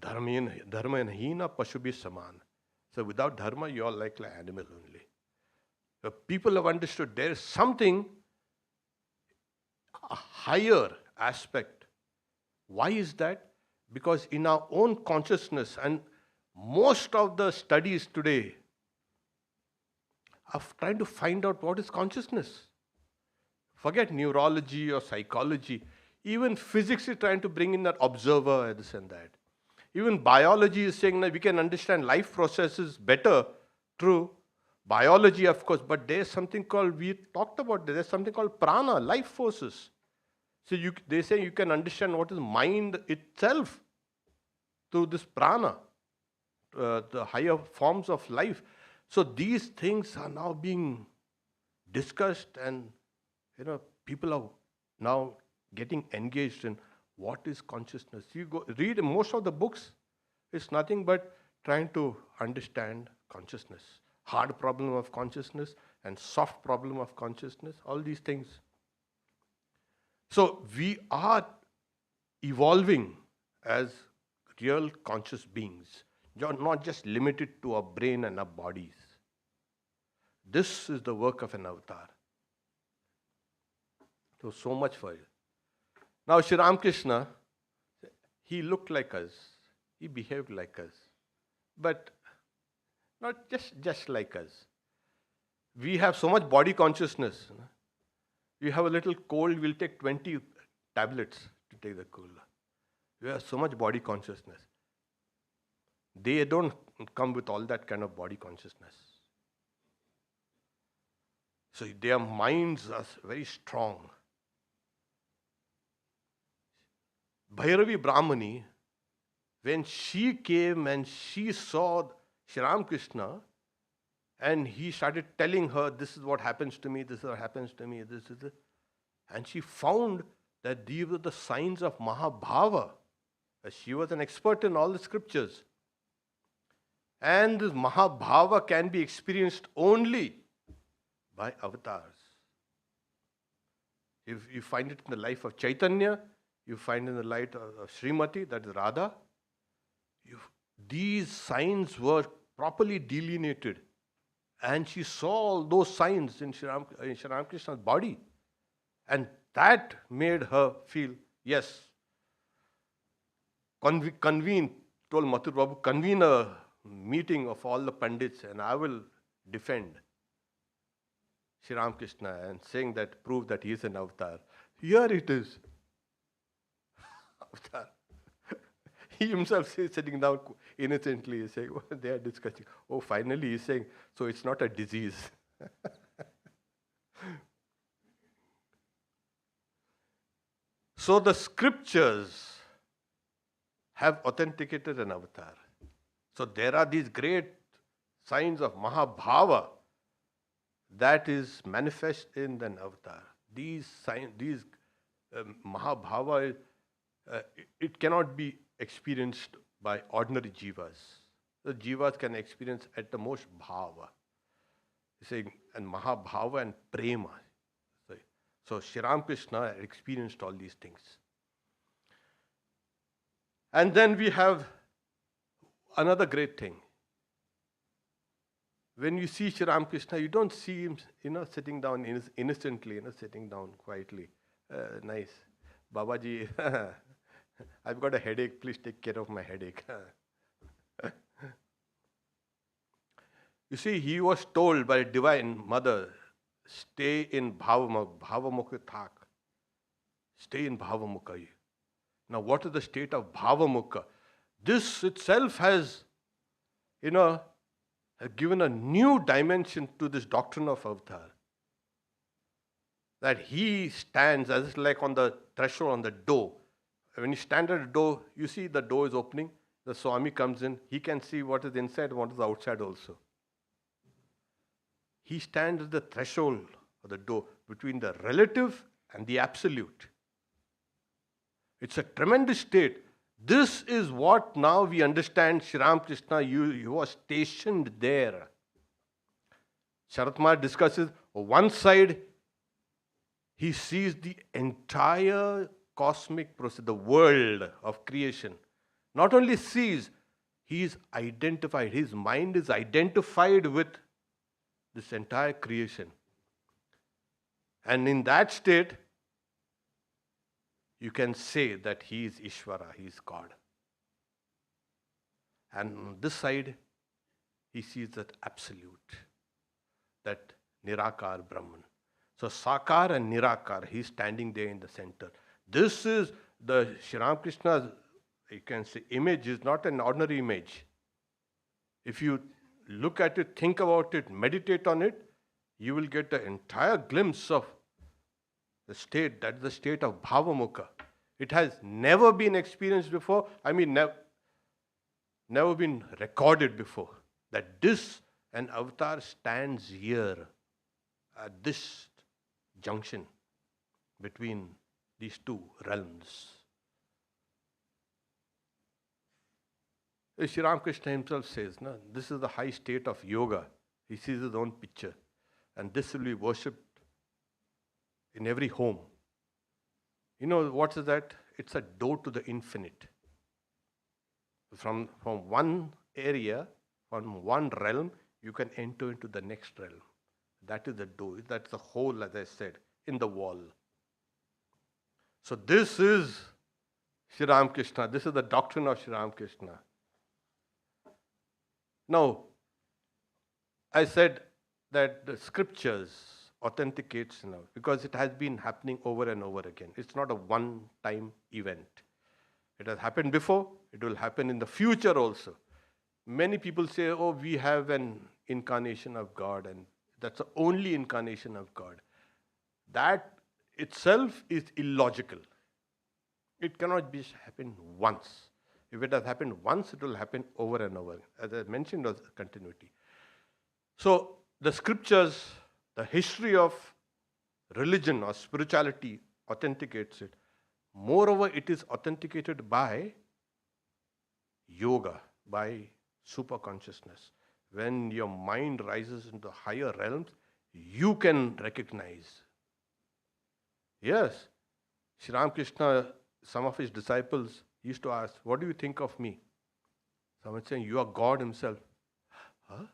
Dharma hina pashubhi saman. So without dharma, you are like an animal only. So people have understood there is something, a higher aspect. Why is that? Because in our own consciousness, and most of the studies today are trying to find out what is consciousness. Forget neurology or psychology. Even physics is trying to bring in that observer, this and that. Even biology is saying that we can understand life processes better through biology, of course, but there's something called, we talked about this, there's something called prana, life forces. So they say you can understand what is mind itself through this prana, the higher forms of life. So these things are now being discussed, and people are now getting engaged in what is consciousness. You go read most of the books, it's nothing but trying to understand consciousness. Hard problem of consciousness and soft problem of consciousness, all these things. So we are evolving as real conscious beings, not just limited to our brain and our bodies. This is the work of an avatar. So much for it. Now Sri Ramakrishna, he looked like us, he behaved like us, but not just like us. We have so much body consciousness. You have a little cold, we'll take 20 tablets to take the cold. We have so much body consciousness. They don't come with all that kind of body consciousness. So their minds are very strong. Bhairavi Brahmani, when she came and she saw Sri Ramakrishna, and he started telling her, this is what happens to me, this is what happens to me, this is it. And she found that these were the signs of Mahabhava. She was an expert in all the scriptures. And this Mahabhava can be experienced only by avatars. If you find it in the life of Chaitanya, you find in the light of Srimati, that is Radha. These signs were properly delineated. And she saw all those signs in Sri Ramakrishna's body. And that made her feel, yes, convene, told Mathur Babu, convene a meeting of all the Pandits and I will defend Sri Ramakrishna and saying that, prove that he is an avatar. Here it is. Avatar. He himself is sitting down innocently, saying, oh, they are discussing. Oh, finally he's saying, so it's not a disease. So the scriptures have authenticated an avatar. So there are these great signs of Mahabhava that is manifest in an avatar. These signs, Mahabhava, it cannot be experienced by ordinary jivas. The jivas can experience at the most bhava. He's saying, and Mahabhava and prema. So Sri Ramakrishna experienced all these things. And then we have another great thing. When you see Sri Ramakrishna, you don't see him, sitting down innocently, sitting down quietly. Nice. Babaji, I've got a headache, please take care of my headache. You see, he was told by Divine Mother, stay in Bhavamukha thak. Stay in Bhavamukha. Now, what is the state of Bhavamukha? This itself has, given a new dimension to this doctrine of avatar. That he stands as like on the threshold, on the door. When you stand at the door, you see the door is opening. The Swami comes in. He can see what is inside and what is outside also. He stands at the threshold of the door between the relative and the absolute. It's a tremendous state. This is what now we understand Sri Ramakrishna, he was stationed there. Sharatmar discusses, on one side, he sees the entire cosmic process, the world of creation. Not only sees, he is identified, his mind is identified with this entire creation. And in that state, you can say that he is Ishvara, he is God. And on this side, he sees that absolute, that Nirakar Brahman. So Sakar and Nirakar, he is standing there in the center. This is the Sri Ramakrishna's, you can say, image is not an ordinary image. If you look at it, think about it, meditate on it, you will get an entire glimpse of the state, that is the state of Bhavamukha. It has never been experienced before, never been recorded before, that this, an avatar stands here at this junction between these two realms. Sri Ramakrishna himself says, no, this is the high state of yoga. He sees his own picture. And this will be worshipped in every home. You know what is that? It's a door to the infinite. From one area, from one realm, you can enter into the next realm. That is the door. That's the hole, as I said, in the wall. So this is Sri Ram Krishna. This is the doctrine of Sri Ram Krishna. Now, I said that the scriptures authenticates now because it has been happening over and over again. It's not a one-time event. It has happened before, it will happen in the future also. Many people say, oh, we have an incarnation of God, and that's the only incarnation of God. That itself is illogical. It cannot be happened once. If it has happened once, it will happen over and over. As I mentioned, was continuity. So the scriptures, the history of religion or spirituality authenticates it. Moreover, it is authenticated by yoga, by superconsciousness. When your mind rises into higher realms, you can recognize. Yes, Sri Ramakrishna, some of his disciples used to ask, what do you think of me? Someone saying, you are God himself. Huh?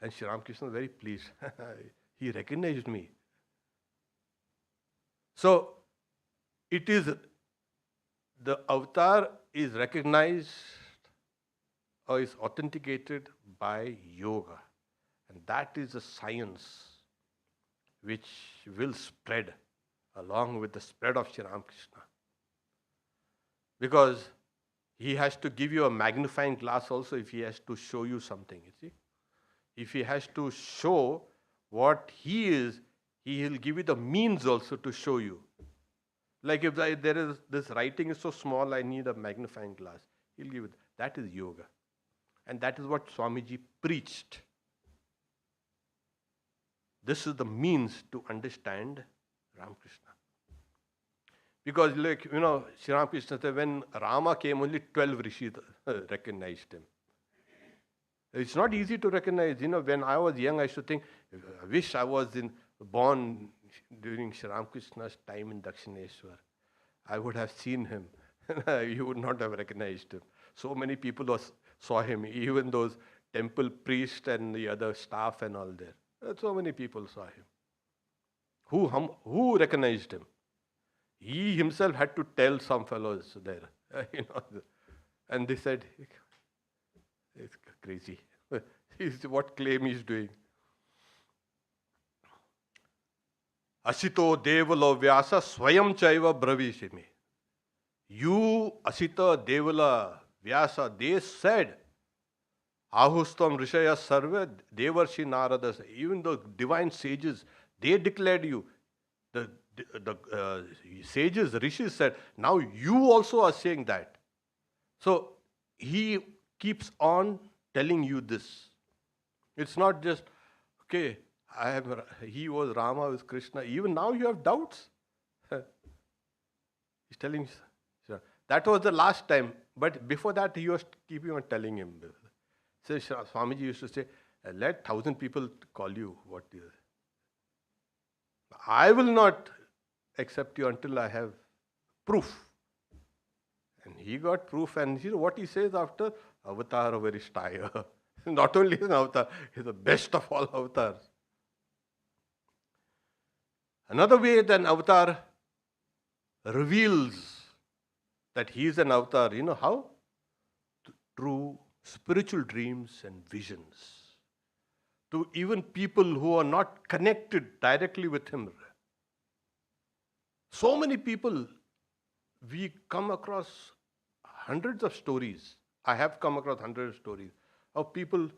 And Sri Ramakrishna was very pleased. He recognized me. So, it is, the avatar is recognized or is authenticated by yoga. And that is a science which will spread along with the spread of Sri Ramakrishna. Because he has to give you a magnifying glass also if he has to show you something, you see. If he has to show what he is, he will give you the means also to show you. Like if there is, this writing is so small, I need a magnifying glass. He'll give it. That is yoga. And that is what Swamiji preached. This is the means to understand Ramakrishna. Because like, you know, Sri Ramakrishna said, when Rama came, only 12 rishis recognized him. It's not easy to recognize. You know, when I was young, I used to think, I wish I was born during Sri Ramakrishna's time in Dakshineshwar. I would have seen him. You would not have recognized him. So many people saw him, even those temple priests and the other staff and all there. So many people saw him. Who recognized him? He himself had to tell some fellows there, you know, and they said, it's crazy. What claim he's doing? Asito devalo vyasa swayam chaiva bravishimi. You, Asita, Devala, Vyasa, they said, Ahustam Rishaya Sarva, Devarshi Naradas, even the divine sages, they declared you. The sages, rishis said, now you also are saying that. So he keeps on telling you this. It's not just, okay, he was Rama, was Krishna. Even now you have doubts. He's telling you. That was the last time. But before that, he was keeping on telling him. So Swamiji used to say, let 1,000 people call you what is. I will not accept you until I have proof. And he got proof, and what he says after, avatar of Arishtaya. Not only an avatar, he's the best of all avatars. Another way that avatar reveals that he is an avatar, you know how? Through spiritual dreams and visions. To even people who are not connected directly with him. So many people, we come across hundreds of stories. I have come across hundreds of stories of people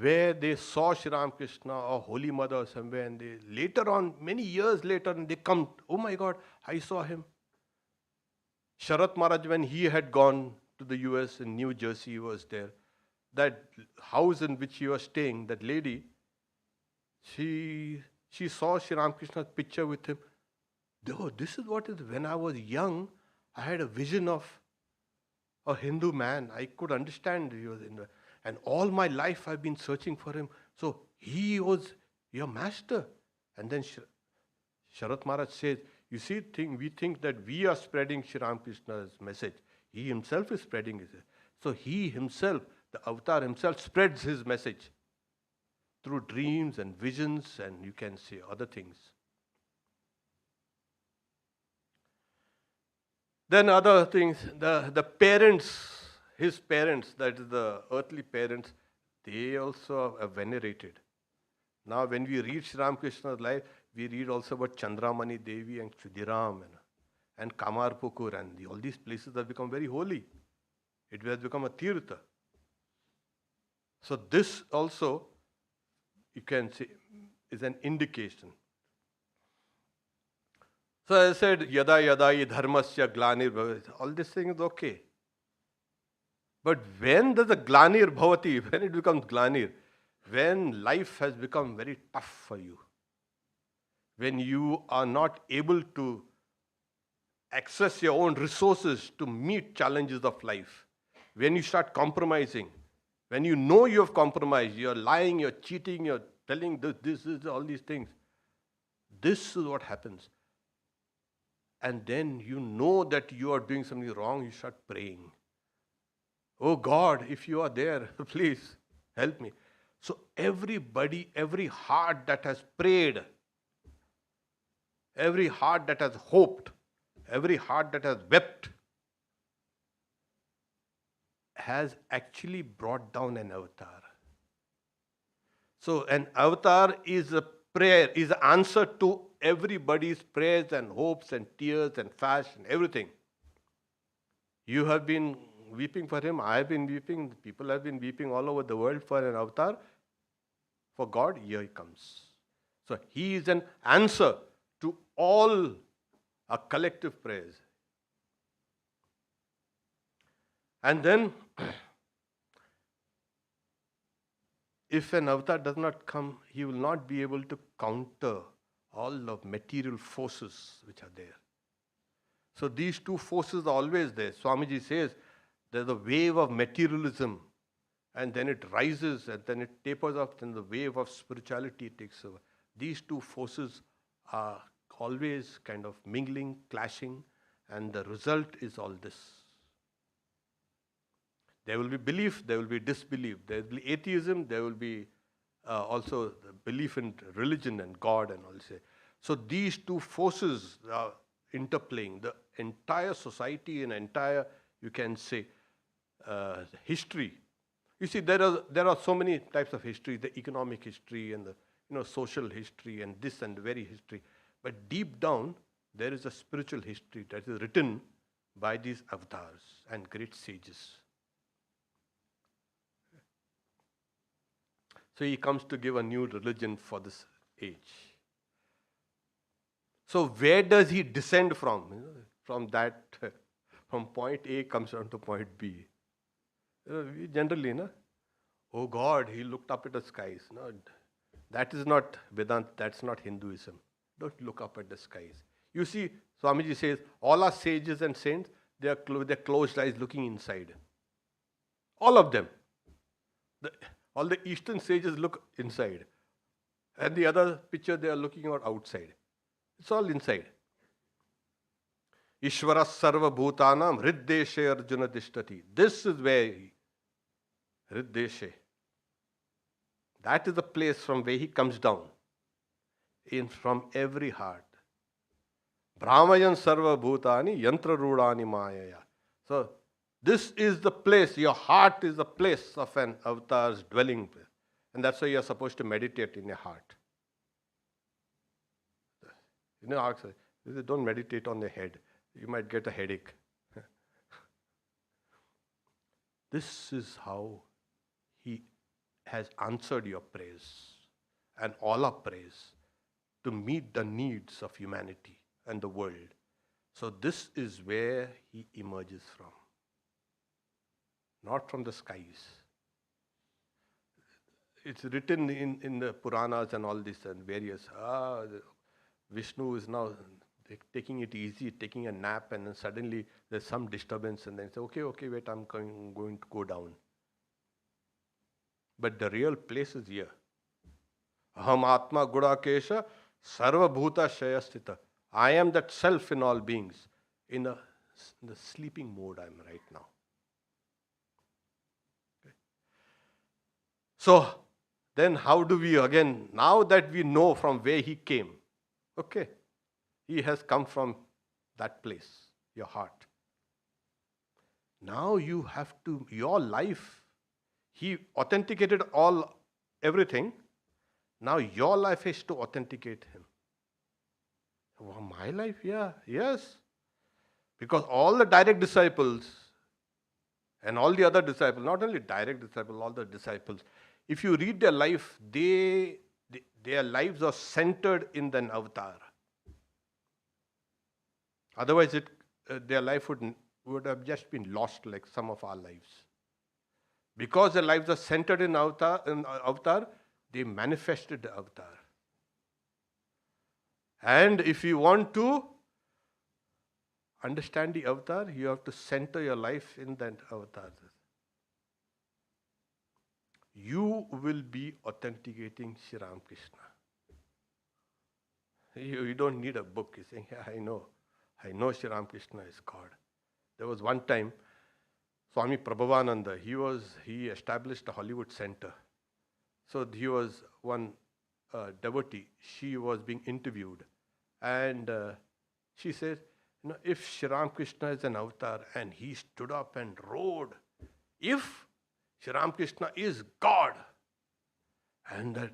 where they saw Sri Ramakrishna or Holy Mother or somewhere, and they later on, many years later, and they come, oh my God, I saw him. Sharat Maharaj, when he had gone to the US in New Jersey, he was there. That house in which he was staying, that lady, she saw Sri Ramakrishna's picture with him. Oh, this is what is, when I was young, I had a vision of a Hindu man. I could understand he was in the, and all my life I've been searching for him. So he was your master. And then Sharat Maharaj says, you see, we think that we are spreading Sri Ramakrishna's message. He himself is spreading it. So he himself, the avatar himself, spreads his message through dreams and visions, and you can say other things. Then other things, the parents, his parents, that is the earthly parents, they also are venerated. Now when we read Sri Ramakrishna's life, we read also about Chandramani Devi and Chudiram and Kamarpukur, and all these places have become very holy. It has become a tirtha. So this also, you can say, is an indication. So I said, yada yada hi dharmasya glanir bhavati. All this thing is okay. But when does the glanir bhavati, when it becomes glanir, when life has become very tough for you, when you are not able to access your own resources to meet challenges of life, when you start compromising, when you know you have compromised, you're lying, you're cheating, you're telling this, all these things, this is what happens. And then you know that you are doing something wrong, you start praying. Oh God, if you are there, please help me. So everybody, every heart that has prayed, every heart that has hoped, every heart that has wept, has actually brought down an avatar. So an avatar is a prayer, is an answer to everybody's prayers and hopes and tears and fasts and everything. You have been weeping for him, I have been weeping, people have been weeping all over the world for an avatar. For God, here he comes. So he is an answer to all our collective prayers. And then, if an avatar does not come, he will not be able to counter all the material forces which are there. So these two forces are always there. Swamiji says there's a wave of materialism, and then it rises, and then it tapers off, then the wave of spirituality takes over. These two forces are always kind of mingling, clashing, and the result is all this. There will be belief, there will be disbelief. There will be atheism, there will be also the belief in religion and God and all this. So these two forces are interplaying. The entire society and entire, you can say, history. You see, there are so many types of history, the economic history and the social history and this and very history. But deep down, there is a spiritual history that is written by these avatars and great sages. So he comes to give a new religion for this age. So where does he descend from? From point A comes down to point B. We generally, oh God, he looked up at the skies. No, that is not Vedanta, that's not Hinduism. Don't look up at the skies. You see, Swamiji says, all our sages and saints, they are with their closed eyes looking inside. All of them. All the Eastern sages look inside. And the other picture, they are looking outside. It's all inside. Ishvara sarva bhutanam hriddeshe arjuna tishtati. This is where hriddeshe. That is the place from where he comes down. From every heart. Brahmayan sarva bhutani yantra rudani mayaya. So, this is the place, your heart is the place of an avatar's dwelling place. And that's why you're supposed to meditate in your heart. Don't meditate on the head. You might get a headache. This is how he has answered your prayers and all our prayers to meet the needs of humanity and the world. So this is where he emerges from. Not from the skies. It's written in the Puranas and all this and various. Vishnu is now taking it easy, taking a nap, and then suddenly there's some disturbance, and then say, okay, wait, I'm going to go down. But the real place is here. Aham Atma Gudakesha Sarva Bhuta Shayastita. I am that self in all beings. In the sleeping mode I am right now. Okay. So, then how do we again, now that we know from where he came, okay, he has come from that place, your heart. Now you have to, your life, he authenticated everything. Now your life is to authenticate him. Oh, my life? Yeah, yes. Because all the direct disciples and all the other disciples, not only direct disciples, all the disciples, if you read their life, their lives are centered in an avatar. Otherwise, their life would have just been lost like some of our lives. Because their lives are centered in avatar, they manifested the avatar. And if you want to understand the avatar, you have to center your life in that avatar. You will be authenticating Sri Ramakrishna. You don't need a book. You're saying, yeah, I know Sri Ramakrishna is God. There was one time, Swami Prabhavananda, he established a Hollywood center. So he was one devotee. She was being interviewed. And she said, if Sri Ramakrishna is an avatar and he stood up and roared, if Sri Ramakrishna is God, and that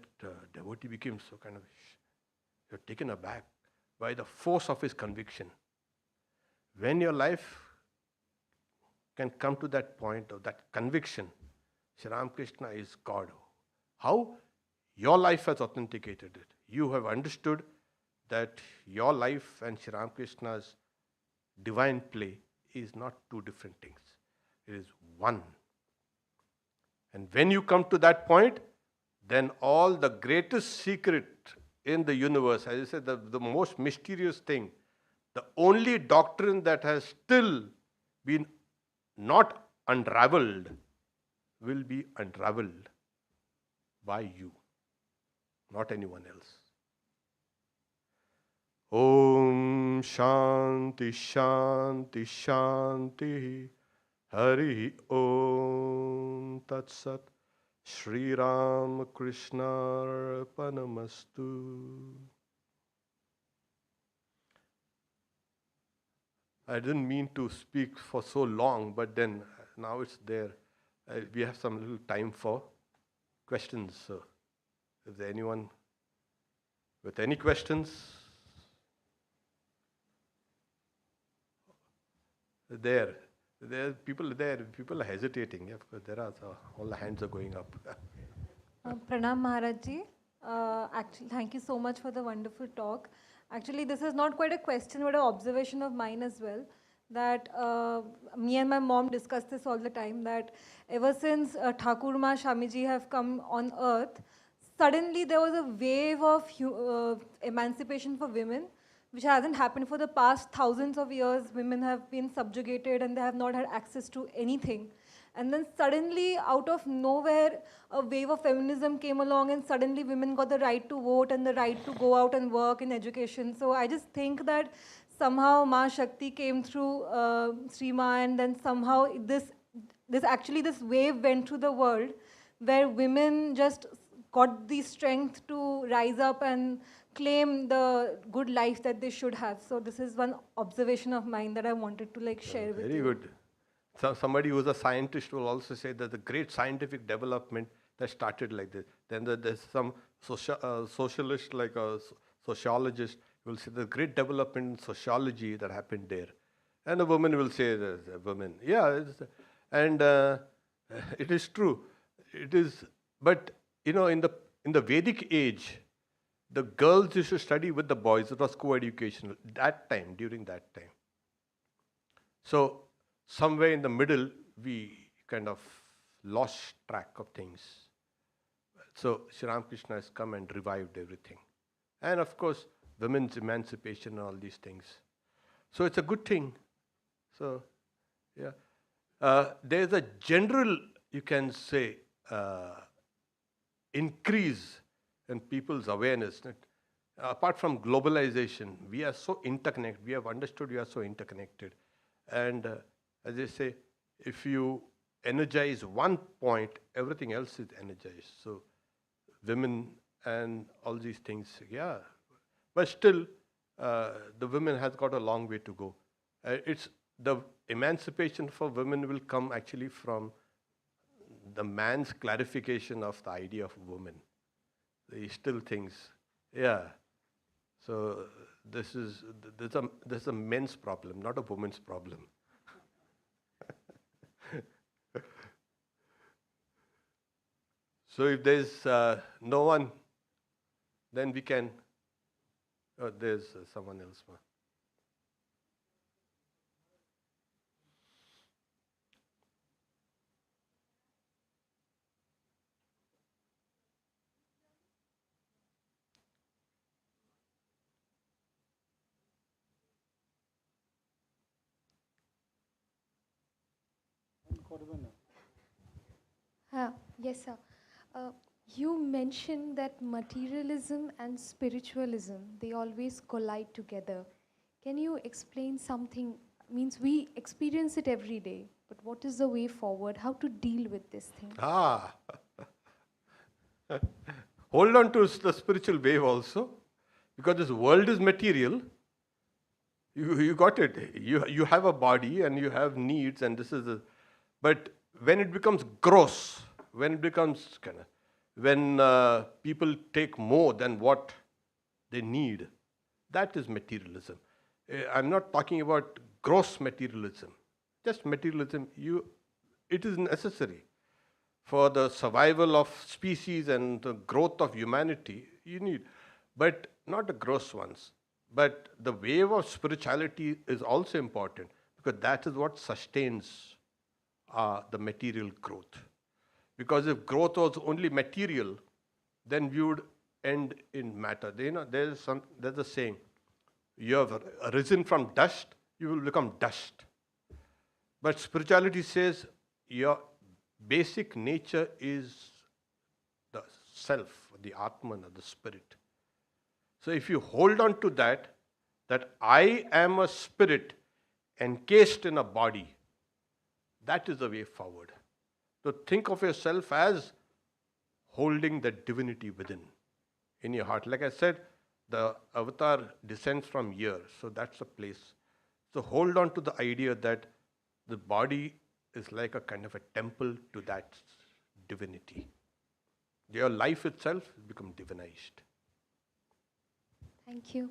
devotee became so kind of taken aback by the force of his conviction. When your life can come to that point of that conviction, Sri Ramakrishna is God. How? Your life has authenticated it. You have understood that your life and Sri Ramakrishna's divine play is not two different things. It is one. And when you come to that point, then all the greatest secret in the universe, as I said, the most mysterious thing, the only doctrine that has still been not unraveled will be unraveled by you, not anyone else. Om Shanti Shanti Shanti Hari Om Tat Sat Shri Ram Krishna Arpanamastu. I didn't mean to speak for so long, but then now it's there. We have some little time for questions. So, is there anyone with any questions? There are people there. People are hesitating. Yeah, because there are all the hands are going up. Pranam Maharaj ji. Actually, thank you so much for the wonderful talk. Actually, this is not quite a question, but an observation of mine as well. That me and my mom discuss this all the time. That ever since Thakur Ma Shamiji have come on earth, suddenly there was a wave of emancipation for women, which hasn't happened for the past thousands of years. Women have been subjugated and they have not had access to anything. And then suddenly, out of nowhere, a wave of feminism came along and suddenly women got the right to vote and the right to go out and work in education. So I just think that somehow Ma Shakti came through Sri Ma, and then somehow this wave went through the world where women just got the strength to rise up and claim the good life that they should have. So this is one observation of mine that I wanted to share with you. Very good. So somebody who's a scientist will also say that the great scientific development that started like this. Then there's some socialist, like a sociologist, will say the great development in sociology that happened there. And a woman will say, there's a woman. Yeah, and it is true. It is, but in the Vedic age, the girls used to study with the boys. It was co-educational during that time. So somewhere in the middle, we kind of lost track of things. So Sri Ramakrishna has come and revived everything. And of course, women's emancipation and all these things. So it's a good thing. So, yeah. There's a general, you can say, increase in people's awareness. Apart from globalization, we are so interconnected. We have understood we are so interconnected. And as I say, if you energize one point, everything else is energized. So women and all these things, yeah. But still, the women has got a long way to go. emancipation for women will come actually from the man's clarification of the idea of woman. He still thinks, yeah. So there's a men's problem, not a woman's problem. So if there's no one, then we can. Oh, there's someone else. Yes, sir. You mentioned that materialism and spiritualism, they always collide together. Can you explain something? Means we experience it every day, but what is the way forward? How to deal with this thing? Hold on to the spiritual wave also, because this world is material. You got it. You have a body and you have needs, and this is but when it becomes gross, when it becomes when people take more than what they need, that is materialism. I'm not talking about gross materialism. Just materialism. It is necessary for the survival of species and the growth of humanity. You need, but not the gross ones. But the wave of spirituality is also important, because that is what sustains the material growth. Because if growth was only material, then we would end in matter. There's a saying: you have risen from dust, you will become dust. But spirituality says your basic nature is the self, the Atman, or the spirit. So if you hold on to that I am a spirit encased in a body, that is the way forward. So think of yourself as holding the divinity within, in your heart. Like I said, the avatar descends from here, so that's the place. So hold on to the idea that the body is like a kind of a temple to that divinity. Your life itself has become divinized. Thank you.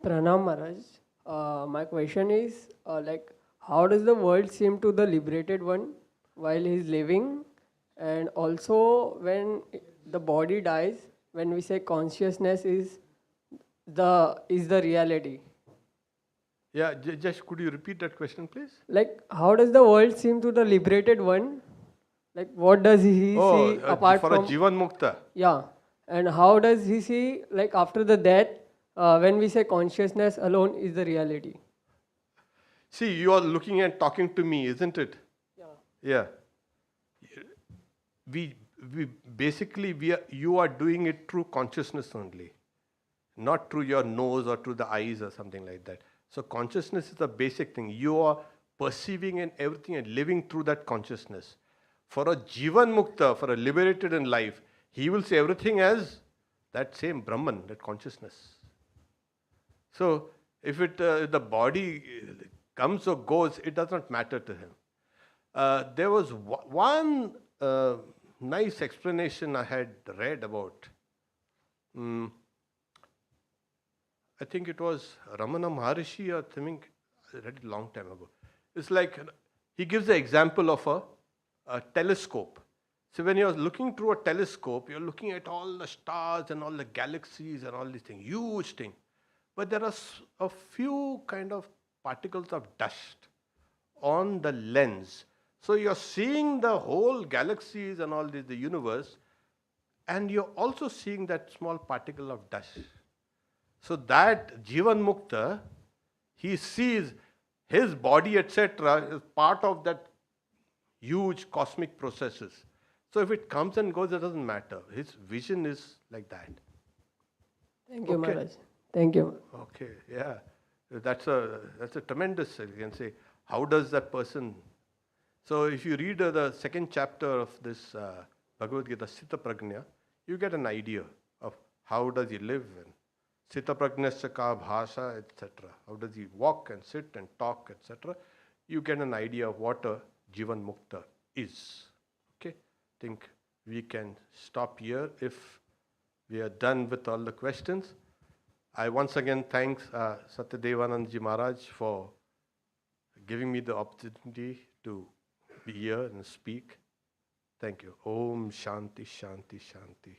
Pranam Maharaj, my question is how does the world seem to the liberated one while he is living, and also when the body dies, when we say consciousness is the reality? Yeah, just could you repeat that question, please? Like, how does the world seem to the liberated one? Like, what does he see apart for from a Jivan Mukta? Yeah, and how does he see, like, after the death, when we say consciousness alone is the reality? See, you are looking and talking to me, isn't it? Yeah. We basically you are doing it through consciousness only, not through your nose or through the eyes or something like that. So consciousness is the basic thing. You are perceiving and everything and living through that consciousness. For a Jivan Mukta, for a liberated in life, he will see everything as that same Brahman, that consciousness. So if the body comes or goes, it does not matter to him. There was one nice explanation I had read about. I think it was Ramana Maharishi or something. I read it a long time ago. It's like he gives the example of a telescope. So when you're looking through a telescope, you're looking at all the stars and all the galaxies and all these things, huge thing. But there are a few kind of particles of dust on the lens. So you're seeing the whole galaxies and all this, the universe, and you're also seeing that small particle of dust. So that Jivan Mukta, he sees his body, etc., is part of that huge cosmic processes. So if it comes and goes, it doesn't matter. His vision is like that. Thank you, Maharaj. Thank you. Okay, yeah. That's a tremendous, you can say, how does that person So if you read the second chapter of this Bhagavad Gita, Sita Prajna, you get an idea of how does he live and Sita Prajnasya ka bhasha, etc. How does he walk and sit and talk, etc. You get an idea of what a Jivan Mukta is. Okay, think we can stop here if we are done with all the questions. I once again thank Satyadevananda Ji Maharaj for giving me the opportunity to be here and speak. Thank you. Om Shanti Shanti Shanti.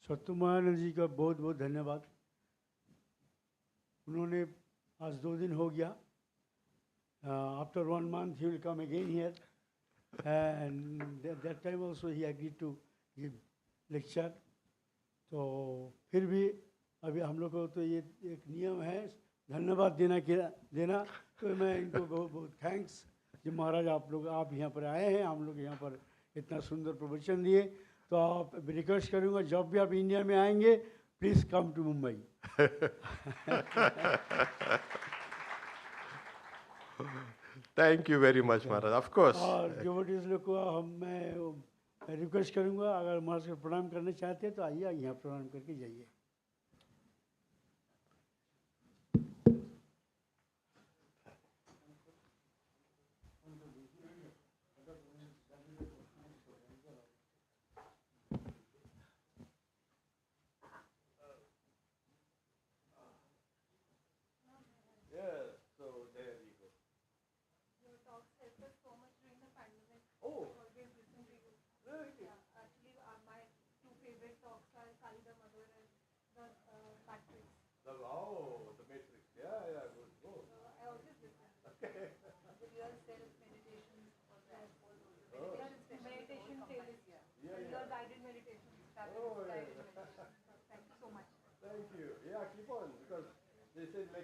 सत्यमानंद जी का बहुत बहुत धन्यवाद. उन्होंने आज 2 दिन हो गया. After 1 month he will come again here, and that time also he agreed to give lecture. तो फिर भी अभी हम लोग को तो ये एक नियम है धन्यवाद देना. तो मैं इनको बहुत बहुत थैंक्स कि महाराज आप यहाँ पर आए हैं, हम लोग यहाँ पर इतना सुंदर प्रवचन दिए. तो आप रिक्वेस्ट करूँगा जब भी आप इंडिया में आएंगे please come to Mumbai. Thank you very much, Maharaj. Of course. और डिवोटीज लोग को मैं रिक्वेस्ट करूँगा अगर महाराज को प्रणाम करना चाहते हैं तो आइए यहाँ प्रणाम करके जाइए. Thank you. Yeah, keep on because they said like